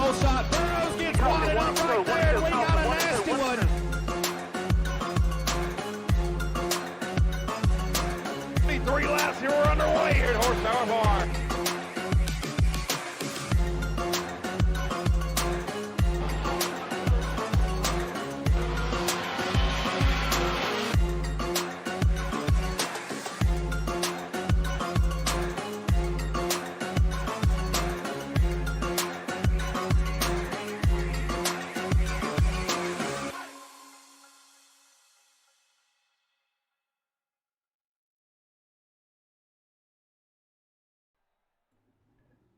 pole shot. Burrows gets wadded up right there. We got a nasty one. 3 laps here. We're underway here at Horsepower Bar.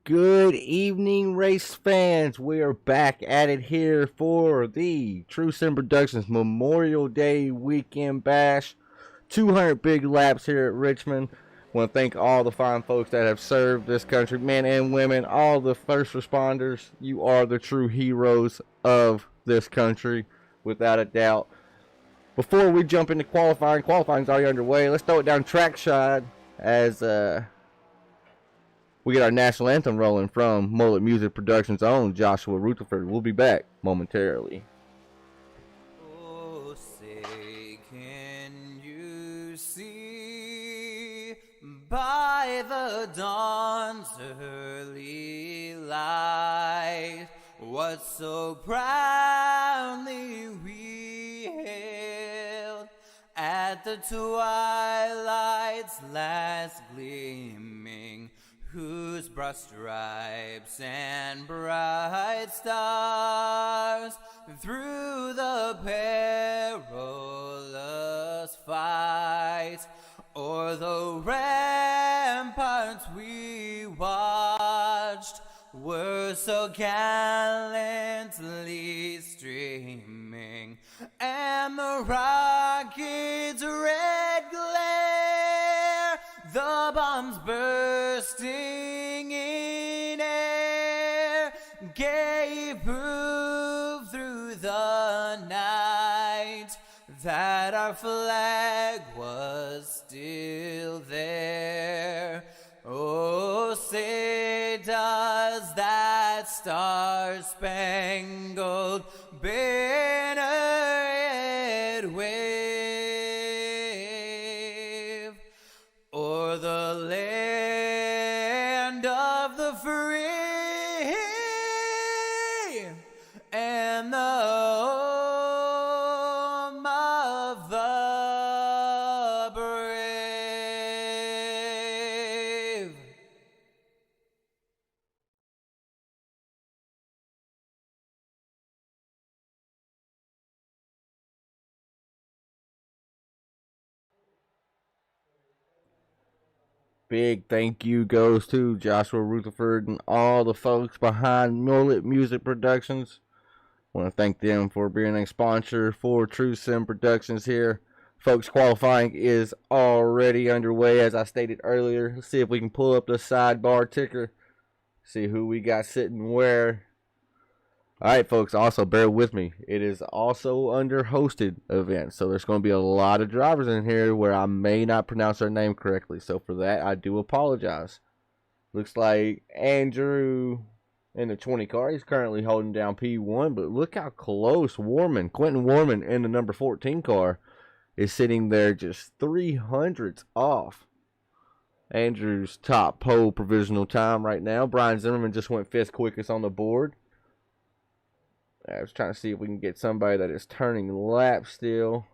Good evening, race fans. We are back at it here for the True Sim Productions Memorial Day Weekend Bash. 200 big laps here at Richmond. Want to thank all the fine folks that have served this country, men and women, all the first responders. You are the true heroes of this country, without a doubt. Before we jump into qualifying's already underway. Let's throw it down trackside as we get our national anthem rolling from Mullet Music Productions' own Joshua Rutherford. We'll be back momentarily. Oh, say, can you see by the dawn's early light what so proudly we hailed at the twilight's last gleaming, whose broad stripes and bright stars through the perilous fight o'er the ramparts we watched were so gallantly streaming, and the rocket's red glare, the bombs bursting in air, gave proof through the night that our flag was still there. Oh, say does that star-spangled banner yet wave o'er the land of the free and the home of the brave? Big thank you goes to Joshua Rutherford and all the folks behind Mullet Music Productions. Want to thank them for being a sponsor for True Sim Productions here. Folks, qualifying is already underway, as I stated earlier. Let's see if we can pull up the sidebar ticker, see who we got sitting where. Alright folks, also bear with me. It is also under hosted event, so there's going to be a lot of drivers in here where I may not pronounce their name correctly. So for that, I do apologize. Looks like Andrew in the 20 car, he's currently holding down P1, but look how close Quentin Warman in the number 14 car is sitting there just 300s off Andrew's top pole provisional time right now. Brian Zimmerman just went 5th quickest on the board. I was trying to see if we can get somebody that is turning laps still.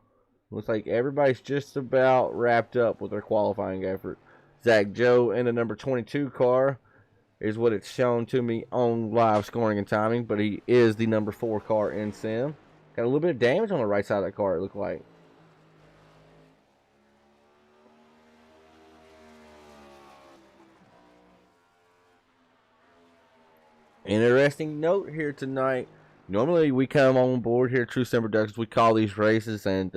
Looks like everybody's just about wrapped up with their qualifying effort. Zach Joe in the number 22 car is what it's shown to me on live scoring and timing, but he is the number 4 car in sim. Got a little bit of damage on the right side of that car, it looked like. Interesting note here tonight. Normally we come on board here at True Sim Productions, we call these races and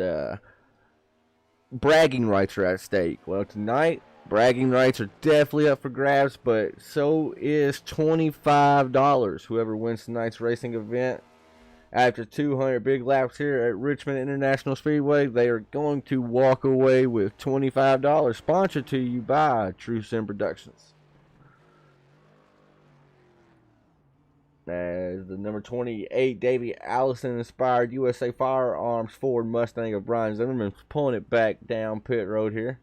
bragging rights are at stake. Well, tonight bragging rights are definitely up for grabs, but so is $25. Whoever wins tonight's racing event after 200 big laps here at Richmond International Speedway, they are going to walk away with $25, sponsored to you by True Sim Productions. as the number 28 Davey Allison inspired USA Firearms Ford Mustang of Brian Zimmerman pulling it back down pit road here.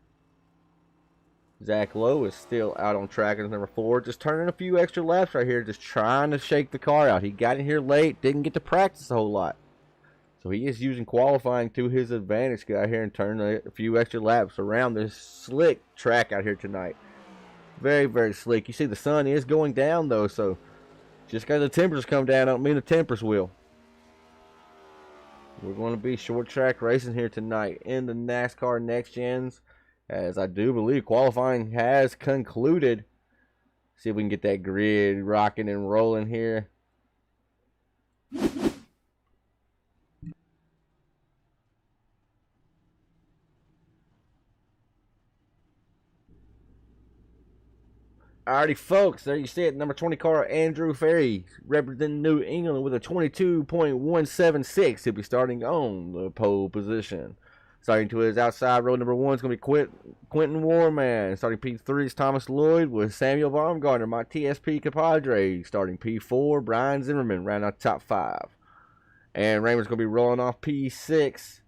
Zach Lowe is still out on track as number 4, just turning a few extra laps right here, just trying to shake the car out. He got in here late, didn't get to practice a whole lot. So he is using qualifying to his advantage, get out here and turn a few extra laps around this slick track out here tonight. Very, very slick. You see the sun is going down though, so just because the temperatures come down don't mean the tempers will. We're going to be short track racing here tonight in the NASCAR Next Gens, as I do believe qualifying has concluded. See if we can get that grid rocking and rolling here. Alrighty, folks, there you see it. Number 20 car, Andrew Ferry, representing New England with a 22.176. He'll be starting on the pole position. Starting to his outside row, number 1 is going to be Quentin Warman. Starting P3 is Thomas Lloyd with Samuel Baumgartner, my TSP compadre. Starting P4, Brian Zimmerman, round out top 5. And Raymond's going to be rolling off P6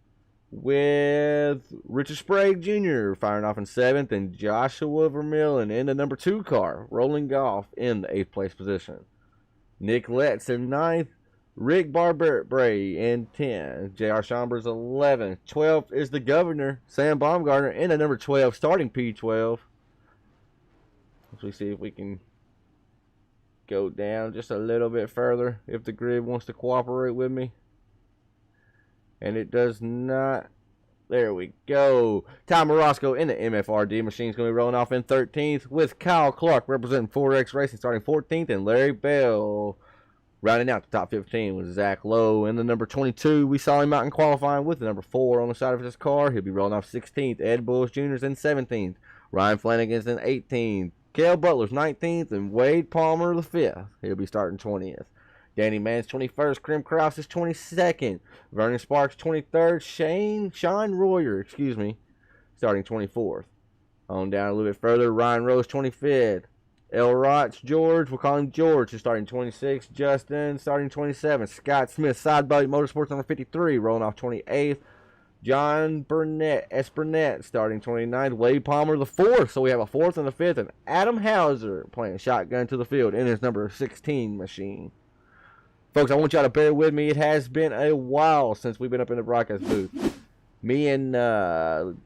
with Richard Sprague Jr. firing off in 7th, and Joshua Vermillion in the number 2 car, rolling off in the 8th place position. Nick Letts in 9th, Rick Barbray in 10, J.R. Chambers 11th, 12th is the Governor, Sam Baumgartner in the number 12, starting P12. Let's see if we can go down just a little bit further, if the grid wants to cooperate with me. And it does not. There we go. Tom Morosco in the MFRD machine is going to be rolling off in 13th, with Kyle Clark representing 4X Racing starting 14th, and Larry Bell rounding out the top 15 with Zach Lowe in the number 22. We saw him out in qualifying with the number 4 on the side of his car. He'll be rolling off 16th. Ed Bulls Jr. is in 17th. Ryan Flanagan's in 18th. Cale Butler's 19th, and Wade Palmer the 5th. He'll be starting 20th. Danny Mann's 21st, Krim Kraus is 22nd, Vernon Sparks 23rd, Sean Royer, starting 24th. On down a little bit further, Ryan Rose 25th, L. Rots George, we'll call him George, is starting 26th, Justin starting 27th, Scott Smith, Side Body Motorsports number 53, rolling off 28th, John Burnett, S. Burnett, starting 29th, Wade Palmer the 4th, so we have a 4th and a 5th, and Adam Hauser playing shotgun to the field in his number 16 machine. Folks, I want y'all to bear with me. It has been a while since we've been up in the broadcast booth. Me and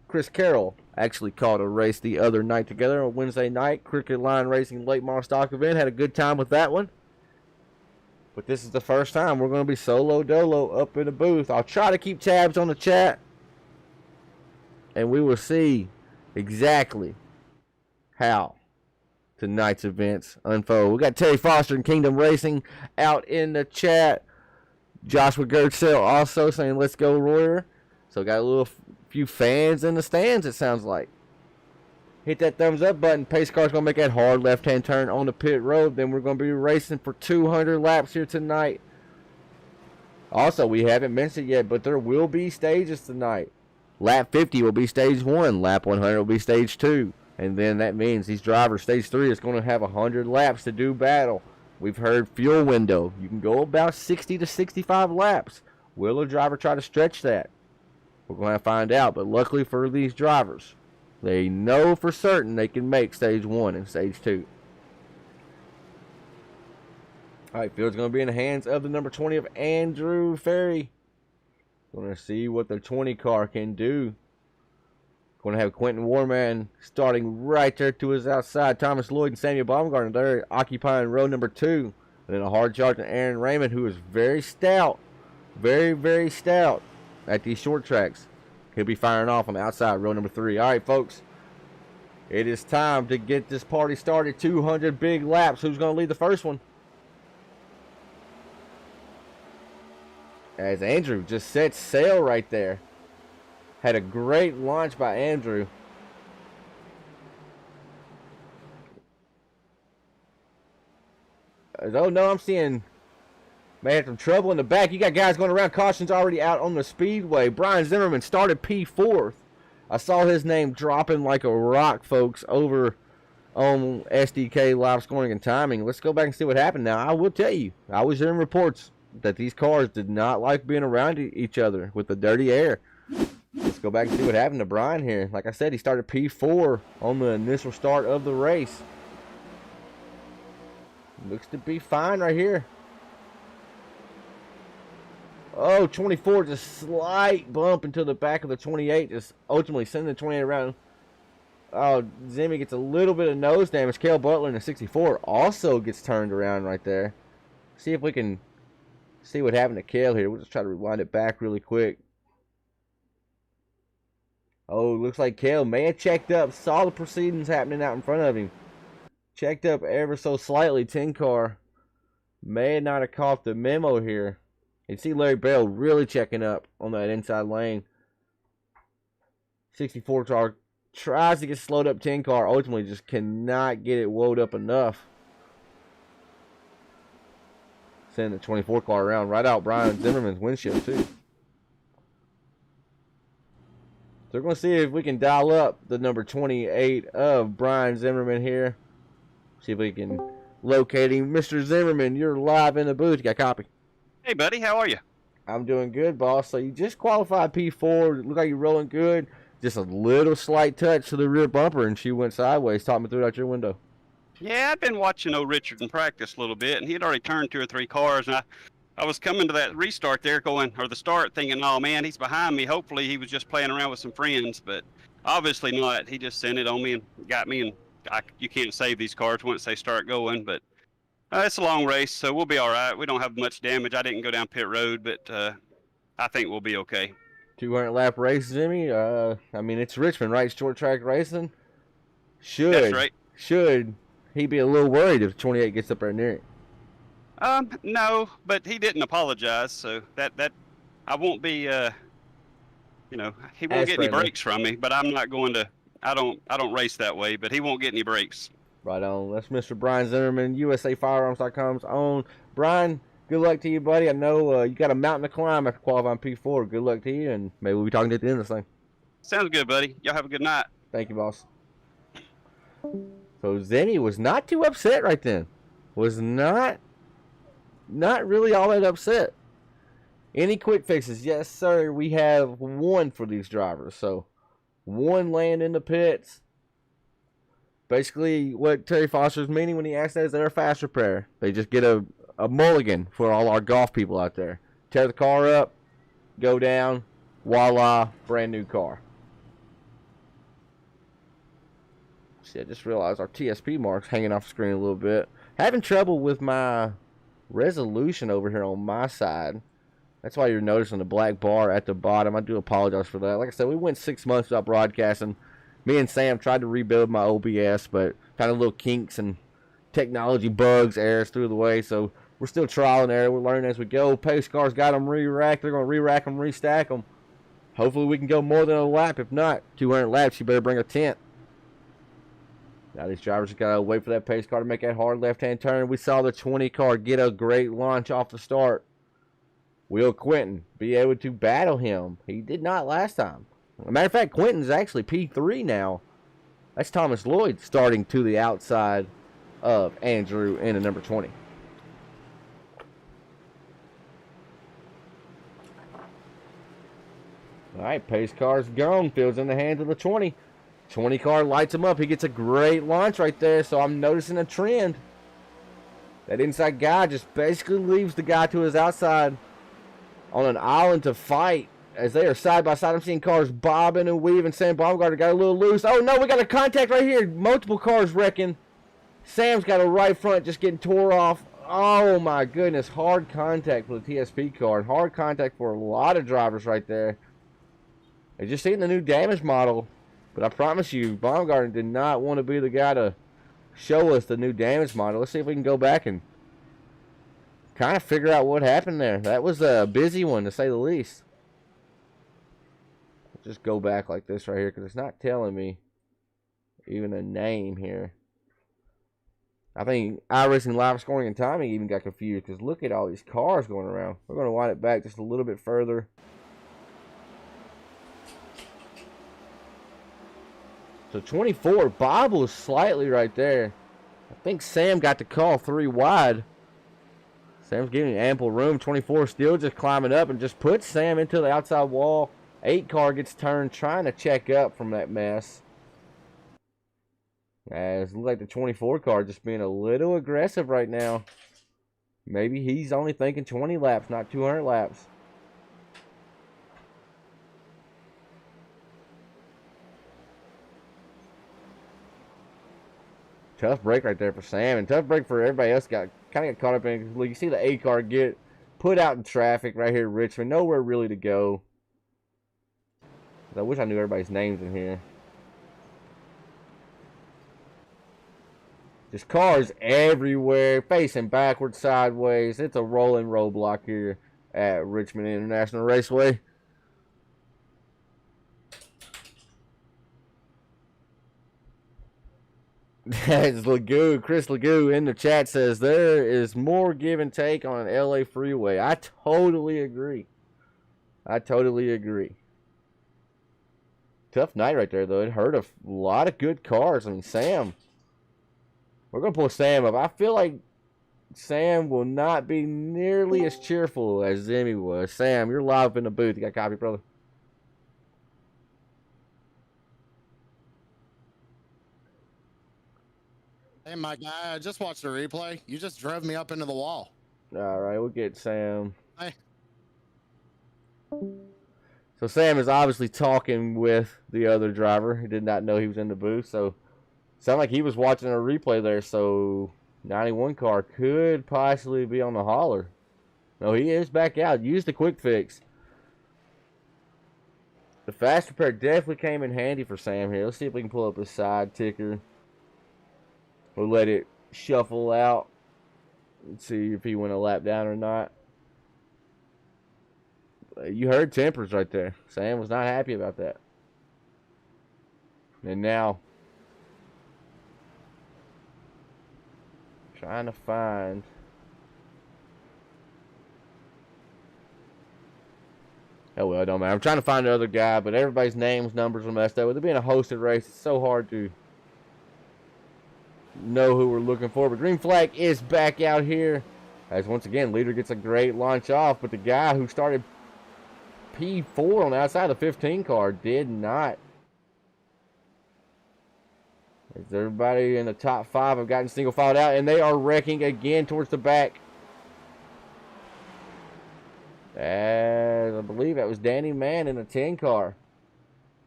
Chris Carroll actually called a race the other night together on Wednesday night. Cricket Line Racing late model stock event. Had a good time with that one. But this is the first time we're going to be solo dolo up in the booth. I'll try to keep tabs on the chat, and we will see exactly how tonight's events unfold. We got Terry Foster and Kingdom Racing out in the chat. Joshua Gertzell also saying let's go Royer. So got a few fans in the stands, it sounds like. Hit that thumbs up button. Pace car's going to make that hard left-hand turn on the pit road. Then we're going to be racing for 200 laps here tonight. Also, we haven't mentioned yet, but there will be stages tonight. Lap 50 will be stage 1. Lap 100 will be stage 2. And then that means these drivers, stage 3 is going to have 100 laps to do battle. We've heard fuel window. You can go about 60 to 65 laps. Will a driver try to stretch that? We're going to find out. But luckily for these drivers, they know for certain they can make stage 1 and stage 2. All right, field's going to be in the hands of the number 20 of Andrew Ferry. Going to see what the 20 car can do. Going to have Quentin Warman starting right there to his outside. Thomas Lloyd and Samuel Baumgartner there occupying row number 2. And then a hard charge on Aaron Raymond, who is very stout. Very, very stout at these short tracks. He'll be firing off on the outside row number 3. All right, folks. It is time to get this party started. 200 big laps. Who's going to lead the first one? As Andrew just set sail right there. Had a great launch by Andrew. Oh no, I'm seeing may have some trouble in the back. You got guys going around. Caution's already out on the speedway. Brian Zimmerman started P4th. I saw his name dropping like a rock, folks, over on SDK live scoring and timing. Let's go back and see what happened. Now, I will tell you, I was hearing reports that these cars did not like being around each other with the dirty air. Let's go back and see what happened to Brian here. Like I said, he started P4 on the initial start of the race. Looks to be fine right here. Oh, 24, just slight bump into the back of the 28, just ultimately sending the 28 around. Oh, Zimmy gets a little bit of nose damage. Cale Butler in the 64 also gets turned around right there. See if we can see what happened to Cale here. We'll just try to rewind it back really quick. Oh, looks like Cale may have checked up. Saw the proceedings happening out in front of him. Checked up ever so slightly. 10 car may not have caught the memo here. You see Larry Bell really checking up on that inside lane. 64 car tries to get slowed up. 10 car ultimately just cannot get it woed up enough. Sending the 24 car around right out Brian Zimmerman's windshield too. So we're going to see if we can dial up the number 28 of Brian Zimmerman here. See if we can locate him. Mr. Zimmerman, you're live in the booth. You got a copy? Hey, buddy, how are you? I'm doing good, boss. So you just qualified P4. Look like you're rolling good. Just a little slight touch to the rear bumper, and she went sideways. Talk me through it out your window. Yeah, I'd been watching old Richard in practice a little bit, and he had already turned 2 or 3 cars, and I was coming to that restart there going, or the start, thinking, oh, man, he's behind me. Hopefully he was just playing around with some friends, but obviously not. He just sent it on me and got me, and you can't save these cars once they start going, but it's a long race, so we'll be all right. We don't have much damage. I didn't go down pit road, but I think we'll be okay. 200 lap race, Jimmy. I mean, it's Richmond, right? Short track racing. That's right. Should he be a little worried if 28 gets up there near it? No, but he didn't apologize, so that I won't be, he won't get any breaks from me. But I'm not going to. I don't race that way, but he won't get any breaks. Right on. That's Mr. Brian Zimmerman, USAFirearms.com's own. Brian, good luck to you, buddy. I know you got a mountain to climb after qualifying P4. Good luck to you, and maybe we'll be talking to you at the end of this thing. Sounds good, buddy. Y'all have a good night. Thank you, boss. So Zenny was not too upset right then. Was not really all that upset. Any quick fixes? Yes, sir. We have one for these drivers. So one laying in the pits. Basically, what Terry Foster's meaning when he asked that is they're a fast repair. They just get a mulligan for all our golf people out there. Tear the car up, go down, voila, brand new car. See, I just realized our TSP mark's hanging off the screen a little bit. Having trouble with my resolution over here on my side. That's why you're noticing the black bar at the bottom. I do apologize for that. Like I said, we went 6 months without broadcasting. Me and Sam tried to rebuild my OBS, but kind of little kinks and technology bugs, errors through the way. So we're still trial and error. We're learning as we go. Pace cars got them re-racked. They're going to re-rack them, restack them. Hopefully we can go more than a lap. If not, 200 laps, you better bring a tent. Now these drivers just got to wait for that pace car to make that hard left-hand turn. We saw the 20 car get a great launch off the start. Will Quentin be able to battle him? He did not last time. As a matter of fact, Quentin's actually P3 now. That's Thomas Lloyd starting to the outside of Andrew in the number 20. All right, pace car's gone. Fields in the hands of the 20. 20 car lights him up. He gets a great launch right there, so I'm noticing a trend. That inside guy just basically leaves the guy to his outside on an island to fight. As they are side by side, I'm seeing cars bobbing and weaving. Sam Baumgartner got a little loose. Oh no, we got a contact right here. Multiple cars wrecking. Sam's got a right front just getting tore off. Oh my goodness, hard contact for the TSP car. Hard contact for a lot of drivers right there. They just seen the new damage model. But I promise you, Baumgartner did not want to be the guy to show us the new damage model. Let's see if we can go back and kind of figure out what happened there. That was a busy one, to say the least. Just go back like this right here because it's not telling me even a name here. I think iRacing Live Scoring and Timing even got confused because look at all these cars going around. We're going to wind it back just a little bit further. So 24 bobbles slightly right there. I think Sam got the call 3 wide. Sam's giving ample room. 24 still just climbing up and just puts Sam into the outside wall. 8 car gets turned trying to check up from that mess. As it looks like the 24 car just being a little aggressive right now. Maybe he's only thinking 20 laps, not 200 laps. Tough break right there for Sam, and tough break for everybody else. Kind of got caught up in. You see the 8 car get put out in traffic right here in Richmond. Nowhere really to go. I wish I knew everybody's names in here. Just cars everywhere, facing backwards, sideways. It's a rolling roadblock here at Richmond International Raceway. That's Legoo. Chris Legoo in the chat says there is more give and take on an LA freeway. I totally agree. I totally agree. Tough night right there, though. It hurt a lot of good cars. I mean, Sam. We're going to pull Sam up. I feel like Sam will not be nearly as cheerful as Zimmy was. Sam, you're live in the booth. You got a copy, brother? Hey, my guy, I just watched the replay. You just drove me up into the wall. All right, we'll get Sam. Hey. So Sam is obviously talking with the other driver. He did not know he was in the booth, so sounded like he was watching a replay there. So 91 car could possibly be on the hauler. No, he is back out. Use the quick fix. The fast repair definitely came in handy for Sam here. Let's see if we can pull up his side ticker. We'll let it shuffle out. Let's see if he went a lap down or not. You heard tempers right there. Sam was not happy about that. And now, trying to find. Oh well, it don't matter. I'm trying to find the other guy, but everybody's names, numbers are messed up. With it being a hosted race, it's so hard to know who we're looking for. But green flag is back out here. As once again, leader gets a great launch off, but the guy who started P4 on the outside of the 15 car did not. As everybody in the top 5 have gotten single filed out, and they are wrecking again towards the back. As I believe that was Danny Mann in a 10 car.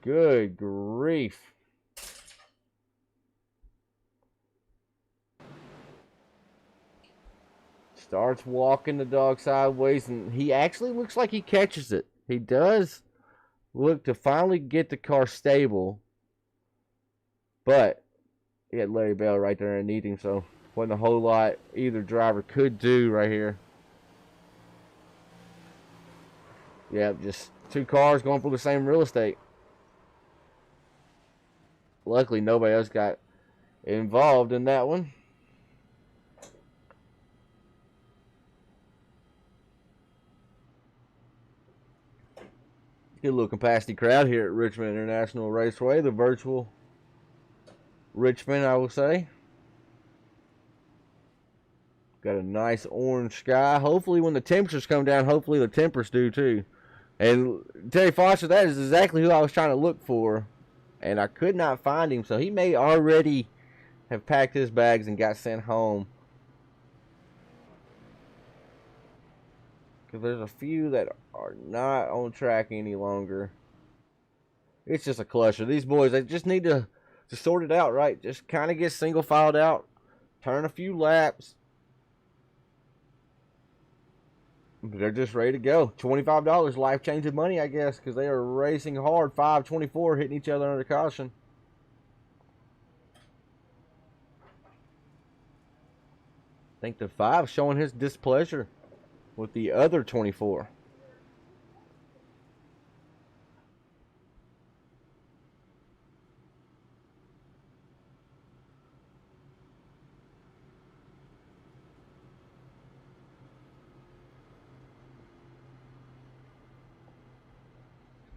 Good grief. Starts walking the dog sideways, and he actually looks like he catches it. He does look to finally get the car stable, but he had Larry Bell right there underneath him, so wasn't a whole lot either driver could do right here. Yeah, just 2 cars going for the same real estate. Luckily, nobody else got involved in that one. Get a little capacity crowd here at Richmond International Raceway, the virtual Richmond, I will say. Got a nice orange sky. Hopefully when the temperatures come down, hopefully the tempers do too. And Terry Foster, that is exactly who I was trying to look for. And I could not find him, so he may already have packed his bags and got sent home. Because there's a few that are not on track any longer. It's just a cluster. These boys, they just need to sort it out, right? Just kind of get single filed out. Turn a few laps. They're just ready to go. $25, life-changing money, I guess, because they are racing hard. 5:24, hitting each other under caution. I think the 5 showing his displeasure with the other 24.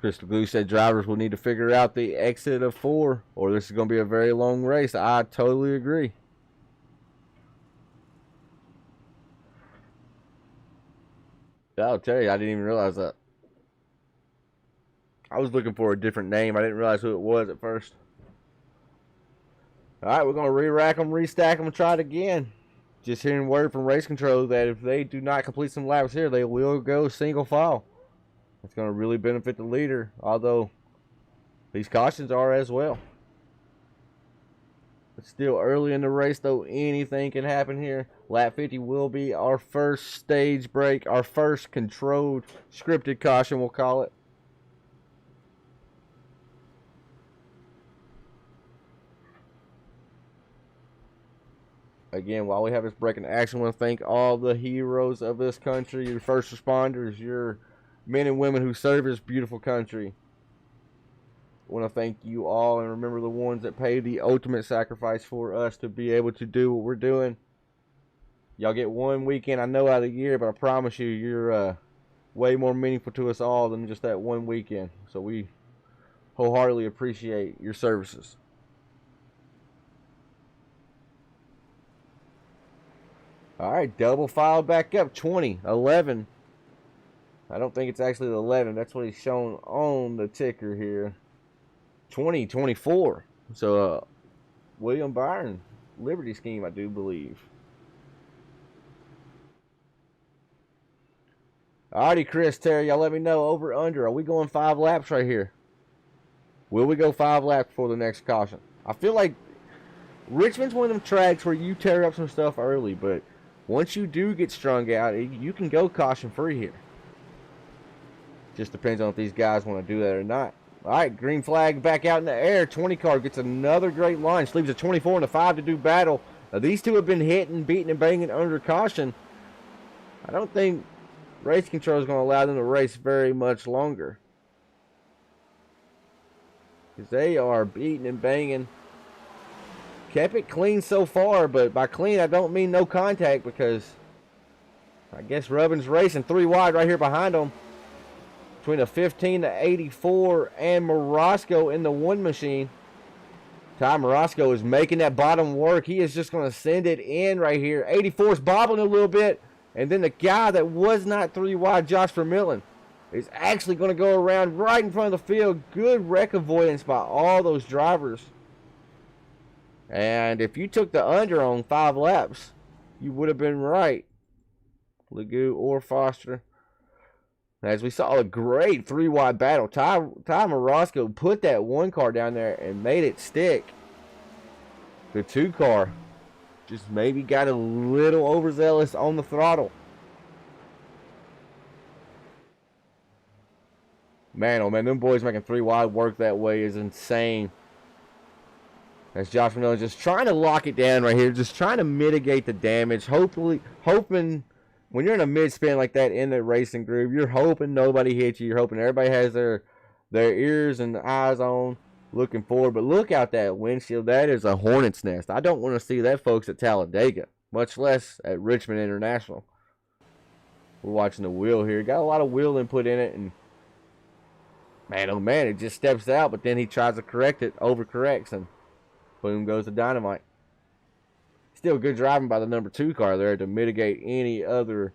Crystal Blue said drivers will need to figure out the exit of 4, or this is going to be a very long race. I totally agree. I'll tell you, I didn't even realize that. I was looking for a different name. I didn't realize who it was at first. Alright, we're going to re-rack them, restack them, and try it again. Just hearing word from race control that if they do not complete some laps here, they will go single file. It's going to really benefit the leader, although these cautions are as well. It's still early in the race, though. Anything can happen here. Lap 50 will be our first stage break, our first controlled, scripted caution, we'll call it. Again, while we have this break in action, I want to thank all the heroes of this country, your first responders, your men and women who serve this beautiful country. I want to thank you all, and remember the ones that paid the ultimate sacrifice for us to be able to do what we're doing. Y'all get one weekend, I know, out of the year, but I promise you, you're way more meaningful to us all than just that one weekend. So we wholeheartedly appreciate your services. Alright, double file back up. 20, 11. I don't think it's actually the 11. That's what he's shown on the ticker here. 20, 24. So, William Byron, Liberty scheme, I do believe. Alrighty, Chris, Terry, y'all let me know. Over, under. Are we going 5 laps right here? Will we go 5 laps before the next caution? I feel like Richmond's one of them tracks where you tear up some stuff early, but once you do get strung out, you can go caution free here. Just depends on if these guys want to do that or not. All right, green flag back out in the air. 20 car gets another great line. Leaves a 24 and a 5 to do battle. Now, these two have been hitting, beating, and banging under caution. I don't think race control is going to allow them to race very much longer, because they are beating and banging. Kept it clean so far, but by clean I don't mean no contact, because I guess Rubbin's racing 3 wide right here behind them. Between a 15 to 84 and Morosco in the one machine. Ty Morosco is making that bottom work. He is just going to send it in right here. 84 is bobbling a little bit. And then the guy that was not 3 wide, Josh Vermillion, is actually going to go around right in front of the field. Good wreck avoidance by all those drivers. And if you took the under on 5 laps, you would have been right. Legou or Foster. As we saw a great 3 wide battle. Ty Morosco put that 1 car down there and made it stick. The 2 car just maybe got a little overzealous on the throttle. Man, oh man, them boys making 3 wide work that way is insane. As Josh Miller just trying to lock it down right here, just trying to mitigate the damage. Hoping when you're in a mid-spin like that in the racing groove, you're hoping nobody hits you. You're hoping everybody has their ears and eyes on, looking forward. But look out that windshield. That is a hornet's nest. I don't want to see that, folks, at Talladega, much less at Richmond International. We're watching the wheel here. Got a lot of wheel input in it, and man, oh man, it just steps out, but then he tries to correct it, overcorrects, and boom goes the dynamite. Still good driving by the number 2 car there to mitigate any other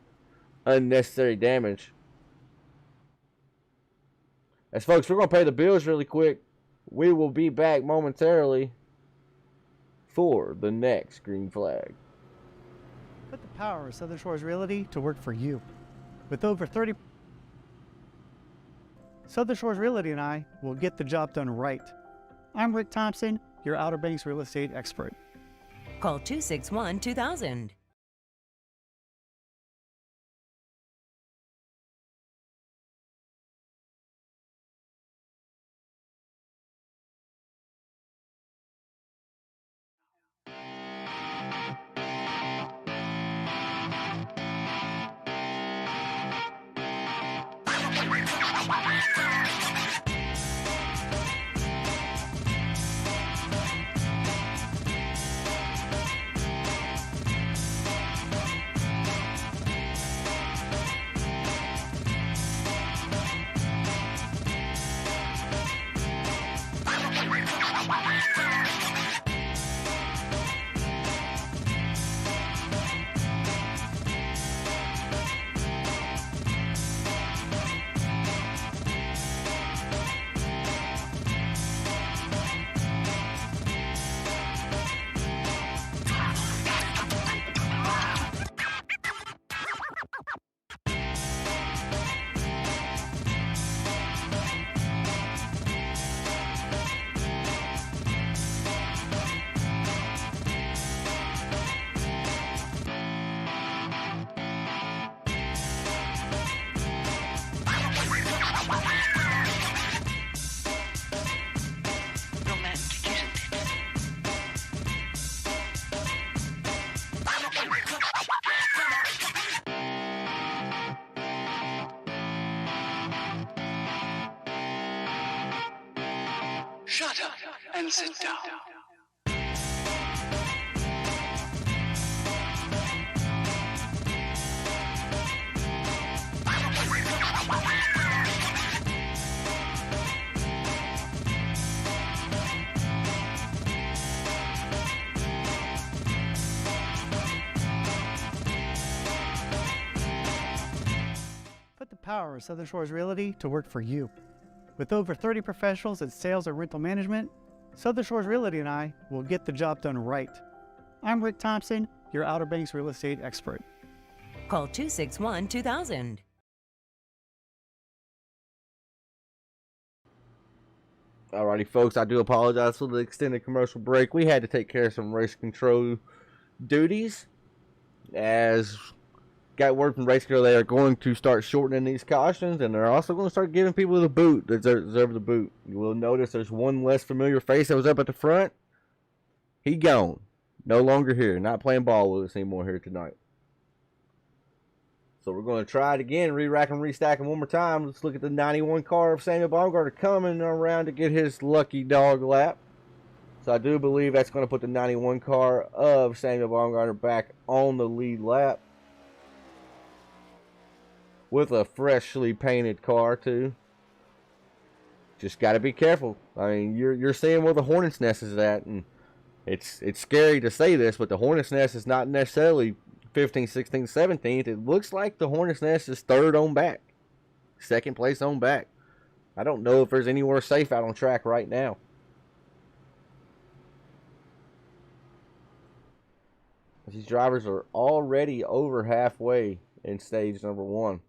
unnecessary damage. As folks, we're going to pay the bills really quick. We will be back momentarily for the next green flag. Put the power of Southern Shores Realty to work for you. With over 30... Southern Shores Realty and I will get the job done right. I'm Rick Thompson, your Outer Banks real estate expert. Call 261-2000. Shut up and sit down. Put the power of Southern Shores Realty to work for you. With over 30 professionals in sales and rental management, Southern Shores Realty and I will get the job done right. I'm Rick Thompson, your Outer Banks real estate expert. Call 261 2000. Alrighty, folks, I do apologize for the extended commercial break. We had to take care of some race control duties. As got word from Race Control, they are going to start shortening these cautions, and they're also going to start giving people the boot that deserve the boot. You will notice there's one less familiar face that was up at the front. He gone. No longer here. Not playing ball with us anymore here tonight. So we're going to try it again, re-rack and restack them one more time. Let's look at the 91 car of Samuel Baumgartner coming around to get his lucky dog lap. So I do believe that's going to put the 91 car of Samuel Baumgartner back on the lead lap. With a freshly painted car too. Just got to be careful. I mean, you're seeing where the Hornet's Nest is at, and it's scary to say this, but the Hornet's Nest is not necessarily 15th, 16th, 17th. It looks like the Hornet's Nest is third on back. Second place on back. I don't know if there's anywhere safe out on track right now. These drivers are already over halfway in stage number 1.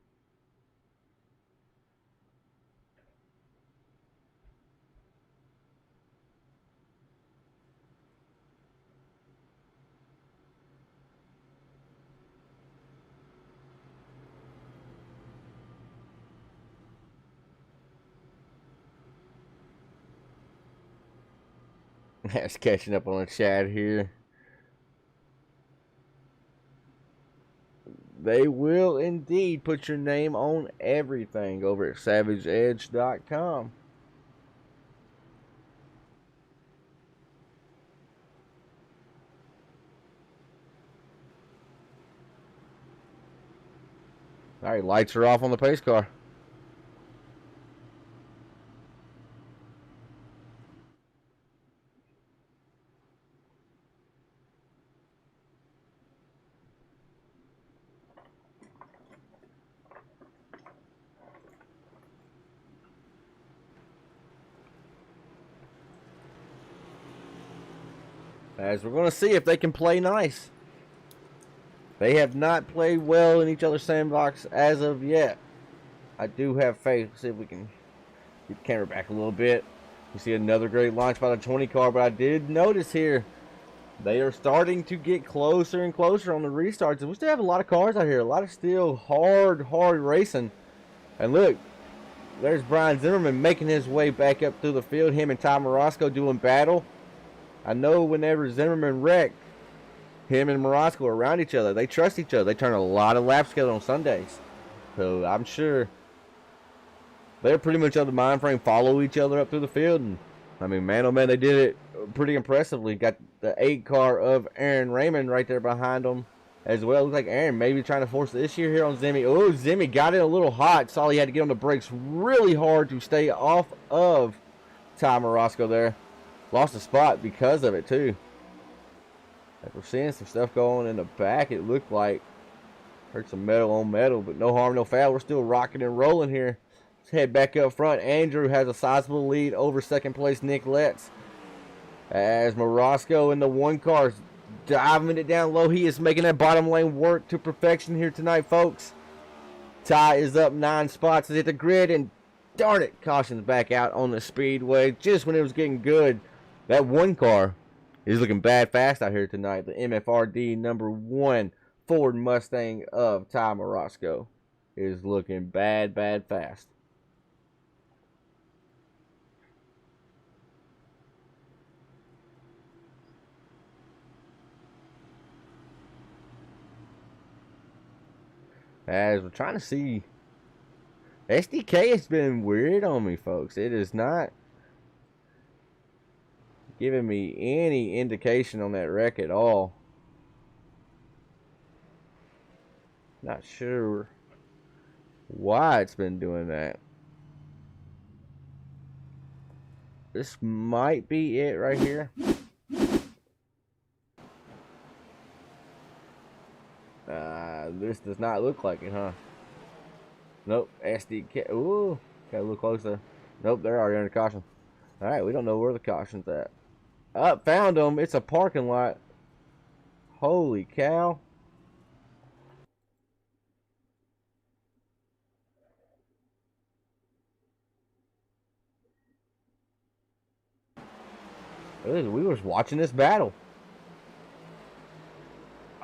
That's catching up on the chat here. They will indeed put your name on everything over at SavageEdge.com. Alright, lights are off on the pace car. As we're going to see if they can play nice. They have not played well in each other's sandbox as of yet. I do have faith. Let's see if we can get the camera back a little bit. You see another great launch by the 20 car, but I did notice here they are starting to get closer and closer on the restarts. And we still have a lot of cars out here. A lot of still hard racing. And look, there's Brian Zimmerman making his way back up through the field. Him and Tom Morosco doing battle. I know whenever Zimmerman wrecked, him and Morosco are around each other. They trust each other. They turn a lot of laps together on Sundays. So I'm sure they're pretty much of the mind frame, follow each other up through the field. And I mean, man, oh man, they did it pretty impressively. Got the 8 car of Aaron Raymond right there behind them as well. Looks like Aaron maybe trying to force the issue here on Zimmy. Oh, Zimmy got it a little hot. Saw he had to get on the brakes really hard to stay off of Tom Morosco there. Lost a spot because of it too. We're seeing some stuff going in the back. It looked like hurt some metal on metal, but no harm, no foul. We're still rocking and rolling here. Let's head back up front. Andrew has a sizable lead over second place Nick Letts. As Morosco in the 1 car diving it down low. He is making that bottom lane work to perfection here tonight, folks. Ty is up 9 spots at the grid, and darn it, caution's back out on the speedway just when it was getting good. That 1 car is looking bad fast out here tonight. The MFRD number 1 Ford Mustang of Ty Morosco is looking bad fast. As we're trying to see, SDK has been weird on me, folks. It is not giving me any indication on that wreck at all. Not sure why it's been doing that. This might be it right here. This does not look like it, huh? Nope. SDK. Ooh, gotta look closer. Nope, they're already under caution. All right, we don't know where the caution's at. Up, found them. It's a parking lot. Holy cow. We was watching this battle.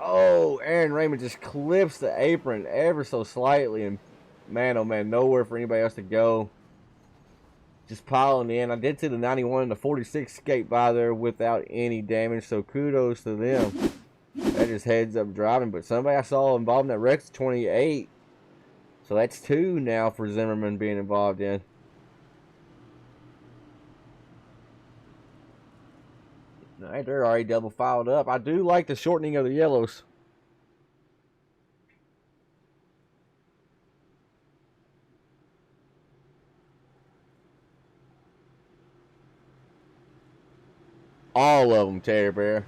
Oh, Aaron Raymond just clips the apron ever so slightly, and man, oh man, nowhere for anybody else to go. Just piling in. I did see the 91 and the 46 skate by there without any damage, so kudos to them. That just heads up driving, but somebody I saw involved in that wreck's 28. So that's 2 now for Zimmerman being involved in. Alright, they're already double filed up. I do like the shortening of the yellows. All of them, Teddy Bear.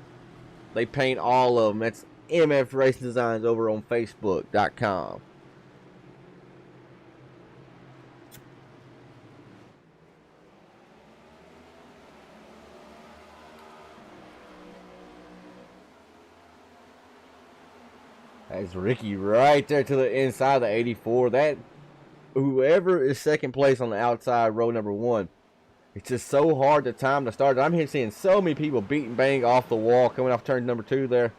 They paint all of them. That's MF Racing Designs over on Facebook.com. That's Ricky right there to the inside of the 84. That whoever is second place on the outside row number 1. It's just so hard to time the start. I'm here seeing so many people beat and bang off the wall coming off turn number 2 there.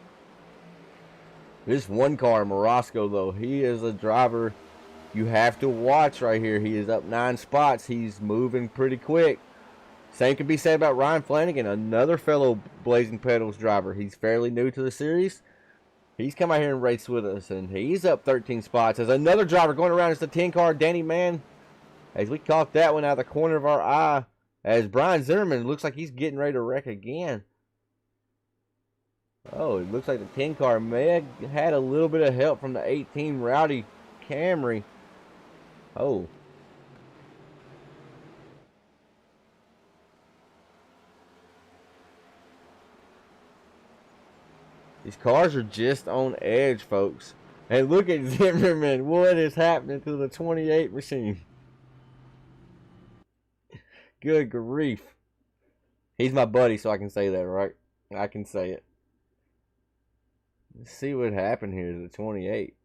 This one car, Morosco, though, he is a driver you have to watch right here. He is up 9 spots. He's moving pretty quick. Same can be said about Ryan Flanagan, another fellow Blazing Pedals driver. He's fairly new to the series. He's come out here and raced with us, and he's up 13 spots. There's another driver going around. It's the 10 car, Danny Mann. As we caught that one out of the corner of our eye, as Brian Zimmerman looks like he's getting ready to wreck again. Oh, it looks like the 10 car may have had a little bit of help from the 18 Rowdy Camry. Oh. These cars are just on edge, folks. And look at Zimmerman. What is happening to the 28 machine? Good grief. He's my buddy, so I can say that, right? I can say it. Let's see what happened here to the 28.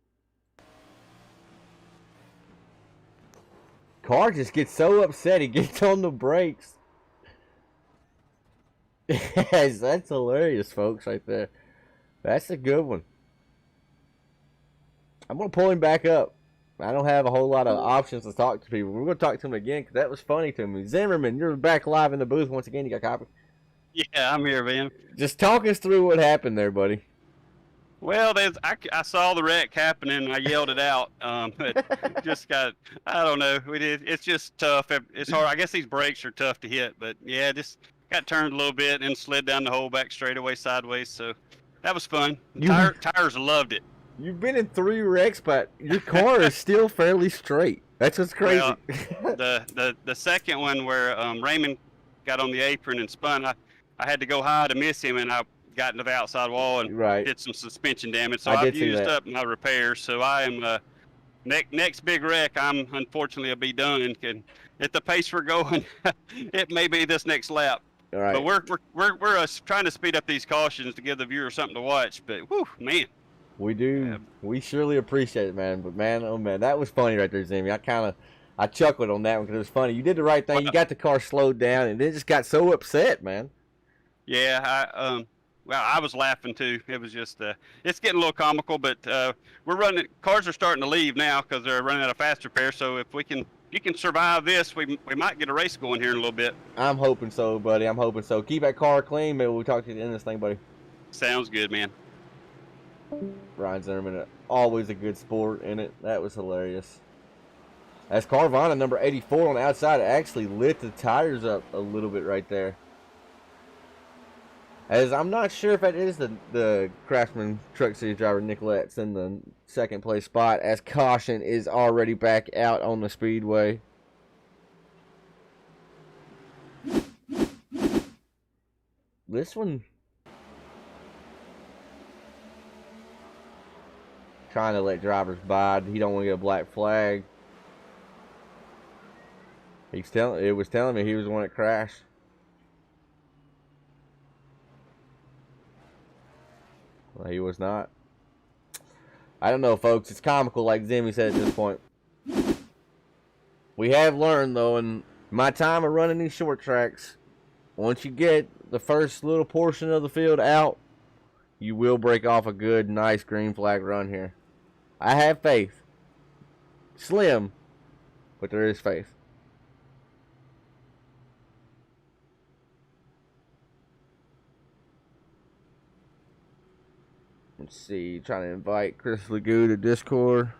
Car just gets so upset, he gets on the brakes. Yes, that's hilarious, folks, right there. That's a good one. I'm going to pull him back up. I don't have a whole lot of options to talk to people. We're going to talk to him again because that was funny to me. Zimmerman, you're back live in the booth once again. You got a copy? Yeah, I'm here, man. Just talk us through what happened there, buddy. Well, I saw the wreck happening and I yelled it out. But just got, I don't know. It's just tough. It's hard. I guess these brakes are tough to hit. But yeah, just got turned a little bit and slid down the whole back straightaway sideways. So that was fun. Tires loved it. You've been in 3 wrecks, but your car is still fairly straight. That's what's crazy. Well, the second one where Raymond got on the apron and spun, I had to go high to miss him, and I got into the outside wall and did some suspension damage. So I've used up my repairs. So I am next big wreck. I'm unfortunately will be done. And at the pace we're going, it may be this next lap. All right. But we're trying to speed up these cautions to give the viewer something to watch. But whew, man. We do. Yeah. We surely appreciate it, man. But man, oh man, that was funny right there, Zimmy. I chuckled on that one because it was funny. You did the right thing. You got the car slowed down, and it just got so upset, man. Yeah, well, I was laughing too. It was just, it's getting a little comical, but cars are starting to leave now because they're running out of fast repair. So if you can survive this, we might get a race going here in a little bit. I'm hoping so, buddy. I'm hoping so. Keep that car clean. Maybe we'll talk to you at the end of this thing, buddy. Sounds good, man. Ryan Zimmerman, always a good sport in it. That was hilarious. As Carvana, number 84 on the outside, actually lit the tires up a little bit right there. As I'm not sure if that is the Craftsman Truck Series driver Nicolette's in the second place spot, as caution is already back out on the speedway. This one trying to let drivers bide. He don't want to get a black flag. It was telling me he was the one that crashed. Well, he was not. I don't know, folks. It's comical, like Zimmy said at this point. We have learned, though, in my time of running these short tracks, once you get the first little portion of the field out, you will break off a good, nice green flag run here. I have faith. Slim, but there is faith. Let's see, trying to invite Chris Legoo to Discord.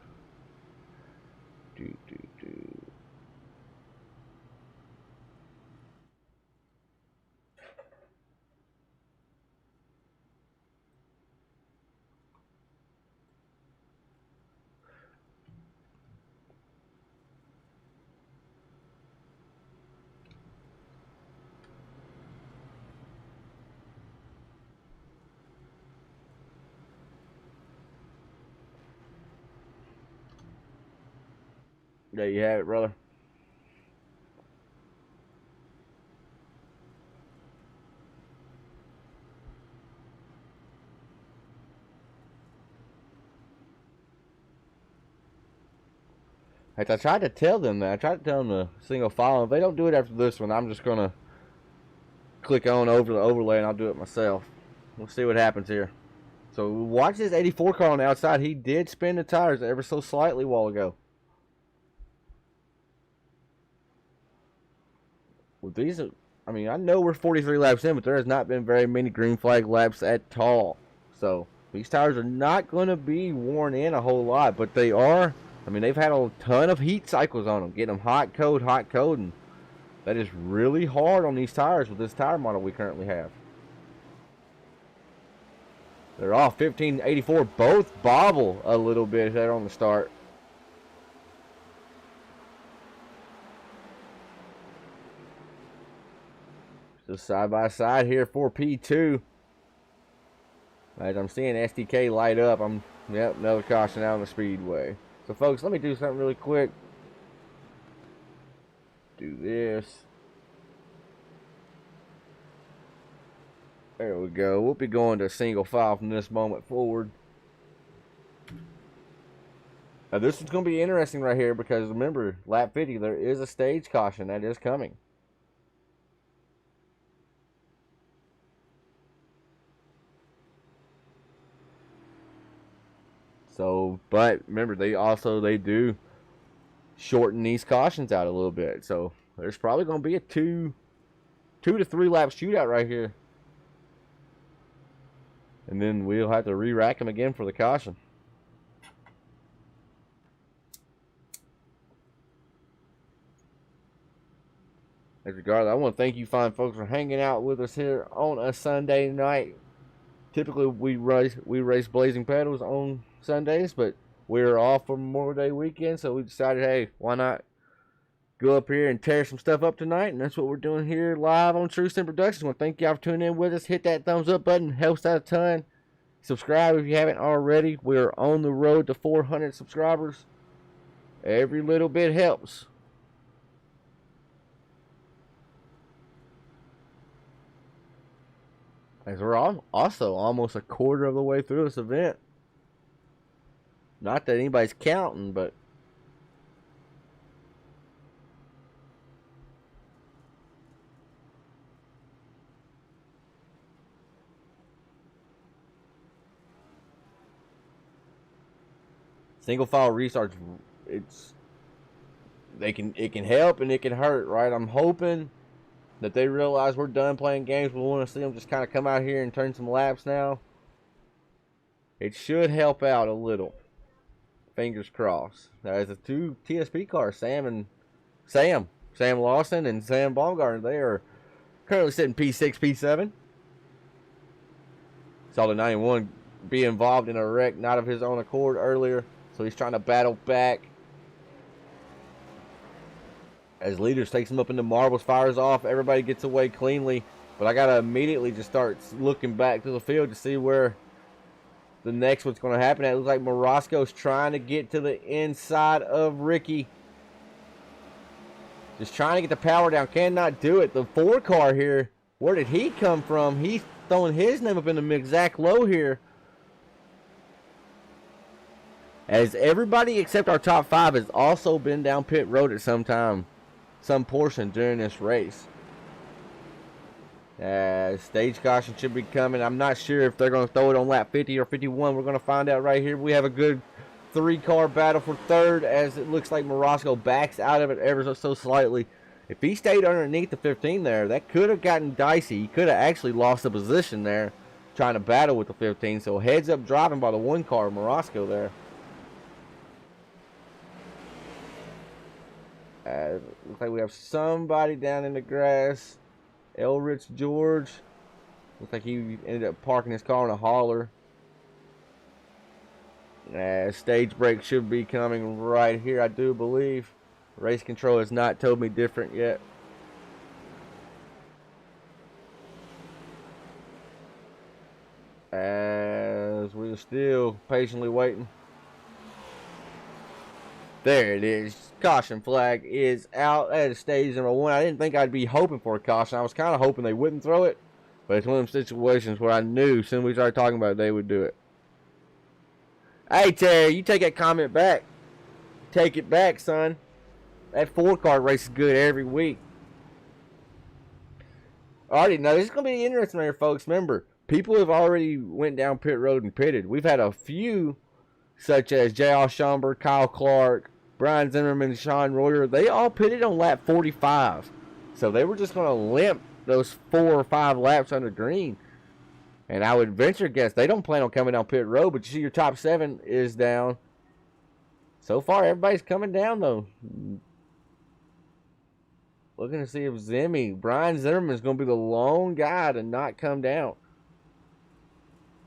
There you have it, brother. I tried to tell them that. I tried to tell them to single file. If they don't do it after this one, I'm just going to click on over the overlay and I'll do it myself. We'll see what happens here. So watch this 84 car on the outside. He did spin the tires ever so slightly a while ago. Well, these are, I mean, I know we're 43 laps in, but there has not been very many green flag laps at all. So these tires are not going to be worn in a whole lot, but they are. I mean, they've had a ton of heat cycles on them, getting them hot, cold, and that is really hard on these tires with this tire model we currently have. They're all 1584, both bobble a little bit there on the start. So side by side here for P2. As I'm seeing SDK light up, yep, another caution out on the speedway. So folks, let me do something really quick. Do this. There we go. We'll be going to single file from this moment forward. Now this is going to be interesting right here because remember, lap 50, there is a stage caution that is coming. So, but remember, they do shorten these cautions out a little bit. So there's probably going to be a two to 3 lap shootout right here. And then we'll have to re-rack them again for the caution. As regardless, I want to thank you fine folks for hanging out with us here on a Sunday night. Typically, we race Blazing Pedals on Sundays, but we're off for Memorial Day weekend, so we decided, hey, why not go up here and tear some stuff up tonight? And that's what we're doing here live on True Sim Productions. I want to thank y'all for tuning in with us. Hit that thumbs up button, helps out a ton. Subscribe if you haven't already. We're on the road to 400 subscribers. Every little bit helps. As we're also almost a quarter of the way through this event. Not that anybody's counting, but single file restarts, it can help and it can hurt, right? I'm hoping that they realize we're done playing games. We want to see them just kind of come out here and turn some laps now. It should help out a little. Fingers crossed. As the 2 TSP cars, Sam Lawson and Sam Baumgartner, they are currently sitting P6, P7. Saw the 91 be involved in a wreck, not of his own accord earlier. So he's trying to battle back. As Leaders takes him up into marbles, fires off. Everybody gets away cleanly. But I got to immediately just start looking back to the field to see where the next one's going to happen. It looks like Morosco's trying to get to the inside of Ricky. Just trying to get the power down. Cannot do it. The 4 car here, where did he come from? He's throwing his name up in the mix. Zach Lowe here. As everybody except our top 5 has also been down pit road at some time, some portion during this race. Stage caution should be coming. I'm not sure if they're going to throw it on lap 50 or 51. We're going to find out right here. We have a good 3-car battle for third, as it looks like Morosco backs out of it ever so slightly. If he stayed underneath the 15 there, that could have gotten dicey. He could have actually lost a position there trying to battle with the 15. So heads up driving by the 1 car, Morosco there. Looks like we have somebody down in the grass. Elrich George. Looks like he ended up parking his car in a hauler. Stage break should be coming right here, I do believe. Race control has not told me different yet. As we're still patiently waiting. There it is. Caution flag is out. That is stage number 1. I didn't think I'd be hoping for a caution. I was kind of hoping they wouldn't throw it. But it's one of them situations where I knew as soon as we started talking about it, they would do it. Hey, Terry, you take that comment back. Take it back, son. That 4-car race is good every week. I already know. This is going to be interesting here, folks. Remember, people have already went down pit road and pitted. We've had a few, such as J.R. Schomburg, Kyle Clark, Brian Zimmerman, Sean Royer. They all pitted on lap 45. So they were just going to limp those 4 or 5 laps under green. And I would venture guess they don't plan on coming down pit road, but you see your top 7 is down. So far, everybody's coming down, though. Looking to see if Brian Zimmerman is going to be the lone guy to not come down.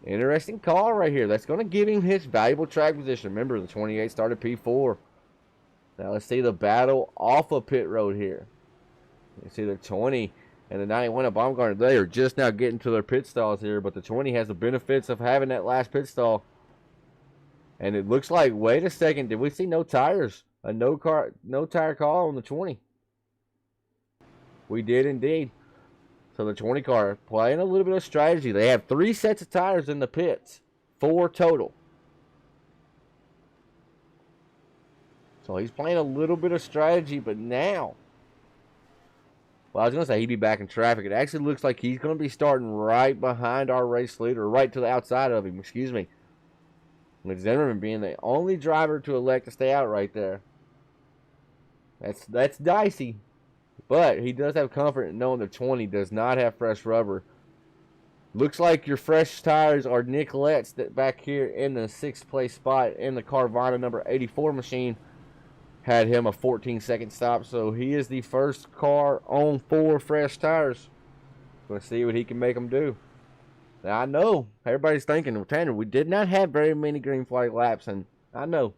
Interesting call right here. That's going to give him his valuable track position. Remember, the 28 started P4. Now let's see the battle off of pit road here. You see the 20 and the 91 of Baumgartner. They are just now getting to their pit stalls here, but the 20 has the benefits of having that last pit stall. And it looks like, wait a second, did we see no tires? A no tire call on the 20. We did indeed. So the 20 car playing a little bit of strategy. They have 3 sets of tires in the pits. 4 total. So he's playing a little bit of strategy, but now, well, I was going to say he'd be back in traffic. It actually looks like he's going to be starting right behind our race leader, right to the outside of him, excuse me. With Zimmerman being the only driver to elect to stay out right there. That's dicey. But he does have comfort in knowing the 20 does not have fresh rubber. Looks like your fresh tires are Nicolette's that back here in the 6th place spot in the Carvana number 84 machine. Had him a 14-second stop, so he is the first car on 4 fresh tires. Going to see what he can make them do. Now, I know everybody's thinking, well, Tanner, we did not have very many green flag laps, and I know.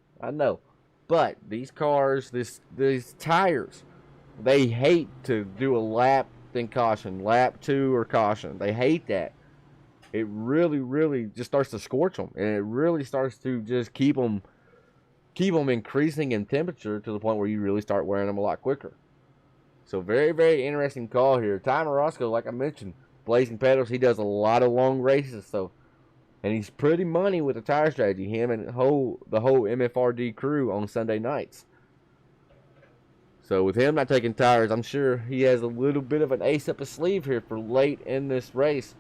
But these cars, these tires, they hate to do a lap, then caution, lap 2 or caution. They hate that. It really, really just starts to scorch them, and it really starts to just keep them increasing in temperature to the point where you really start wearing them a lot quicker. So very, very interesting call here. Ty Morosco, like I mentioned, Blazing Pedals, he does a lot of long races, and he's pretty money with the tire strategy. Him and the whole MFRD crew on Sunday nights. So with him not taking tires, I'm sure he has a little bit of an ace up his sleeve here for late in this race.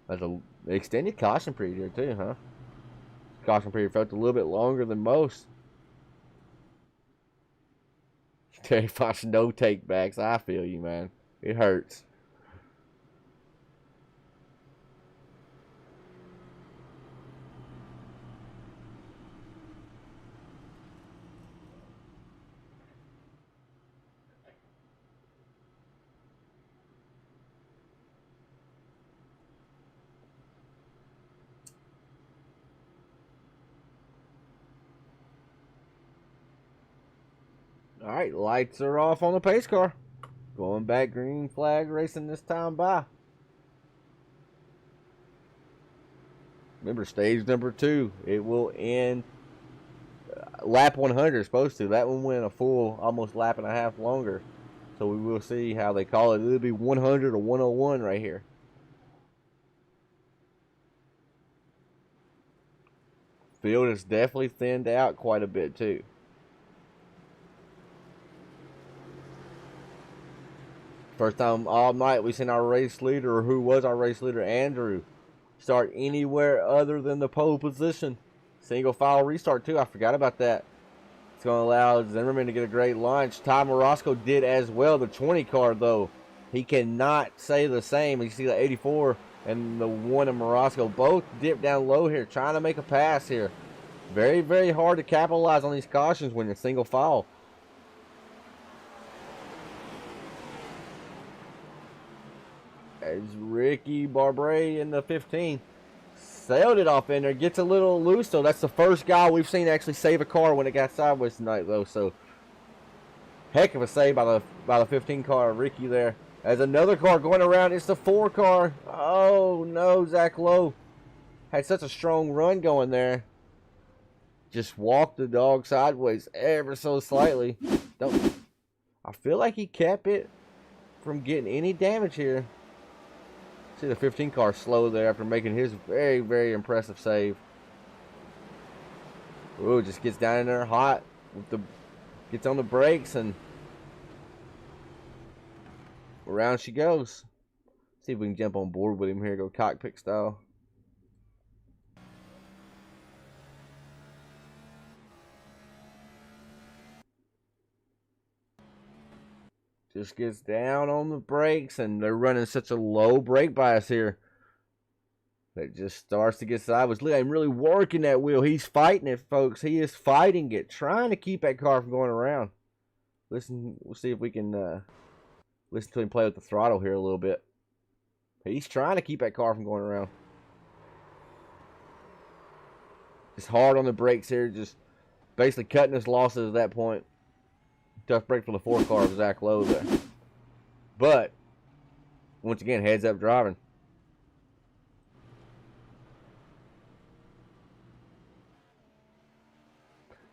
There's an extended caution period here too, huh? Caution period felt a little bit longer than most. Terry Fox, no take backs. I feel you, man. It hurts. All right, lights are off on the pace car. Going back, green flag racing this time by. Remember, stage number 2. It will end lap 100. Supposed to. That one went a full almost lap and a half longer. So we will see how they call it. It'll be 100 or 101 right here. Field is definitely thinned out quite a bit too. First time all night we've seen our race leader, or who was our race leader, Andrew, start anywhere other than the pole position. Single file restart too. I forgot about that. It's going to allow Zimmerman to get a great launch. Ty Morosco did as well. The 20 car though, he cannot say the same. You see the 84 and the one in Morosco both dip down low here, trying to make a pass here. Very, very hard to capitalize on these cautions when you're single file. As Ricky Barbre in the 15 sailed it off in there, gets a little loose though. That's the first guy we've seen actually save a car when it got sideways tonight though. So heck of a save by the 15 car, Ricky there. As another car going around, it's the 4 car. Oh no, Zach Lowe had such a strong run going there. Just walked the dog sideways ever so slightly. I feel like he kept it from getting any damage here. See the 15 car slow there after making his very, very impressive save. Ooh, just gets down in there hot. Gets on the brakes and around she goes. See if we can jump on board with him here, go cockpit style. Just gets down on the brakes, and they're running such a low brake bias here. It just starts to get sideways. Look, I'm really working that wheel. He's fighting it, folks. He is fighting it, trying to keep that car from going around. Listen, we'll see if we can listen to him play with the throttle here a little bit. He's trying to keep that car from going around. Just hard on the brakes here, just basically cutting his losses at that point. Tough break for the 4 car of Zach Lowe there. But, once again, heads up driving.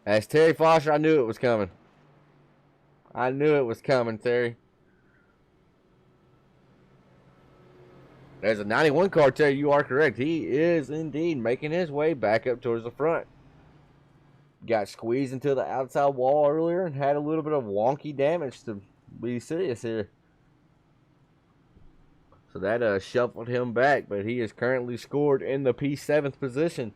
As Terry Foster, I knew it was coming. I knew it was coming, Terry. There's a 91 car, Terry. You are correct. He is indeed making his way back up towards the front. Got squeezed into the outside wall earlier and had a little bit of wonky damage, to be serious here. So that shuffled him back, but he is currently scored in the P7th position.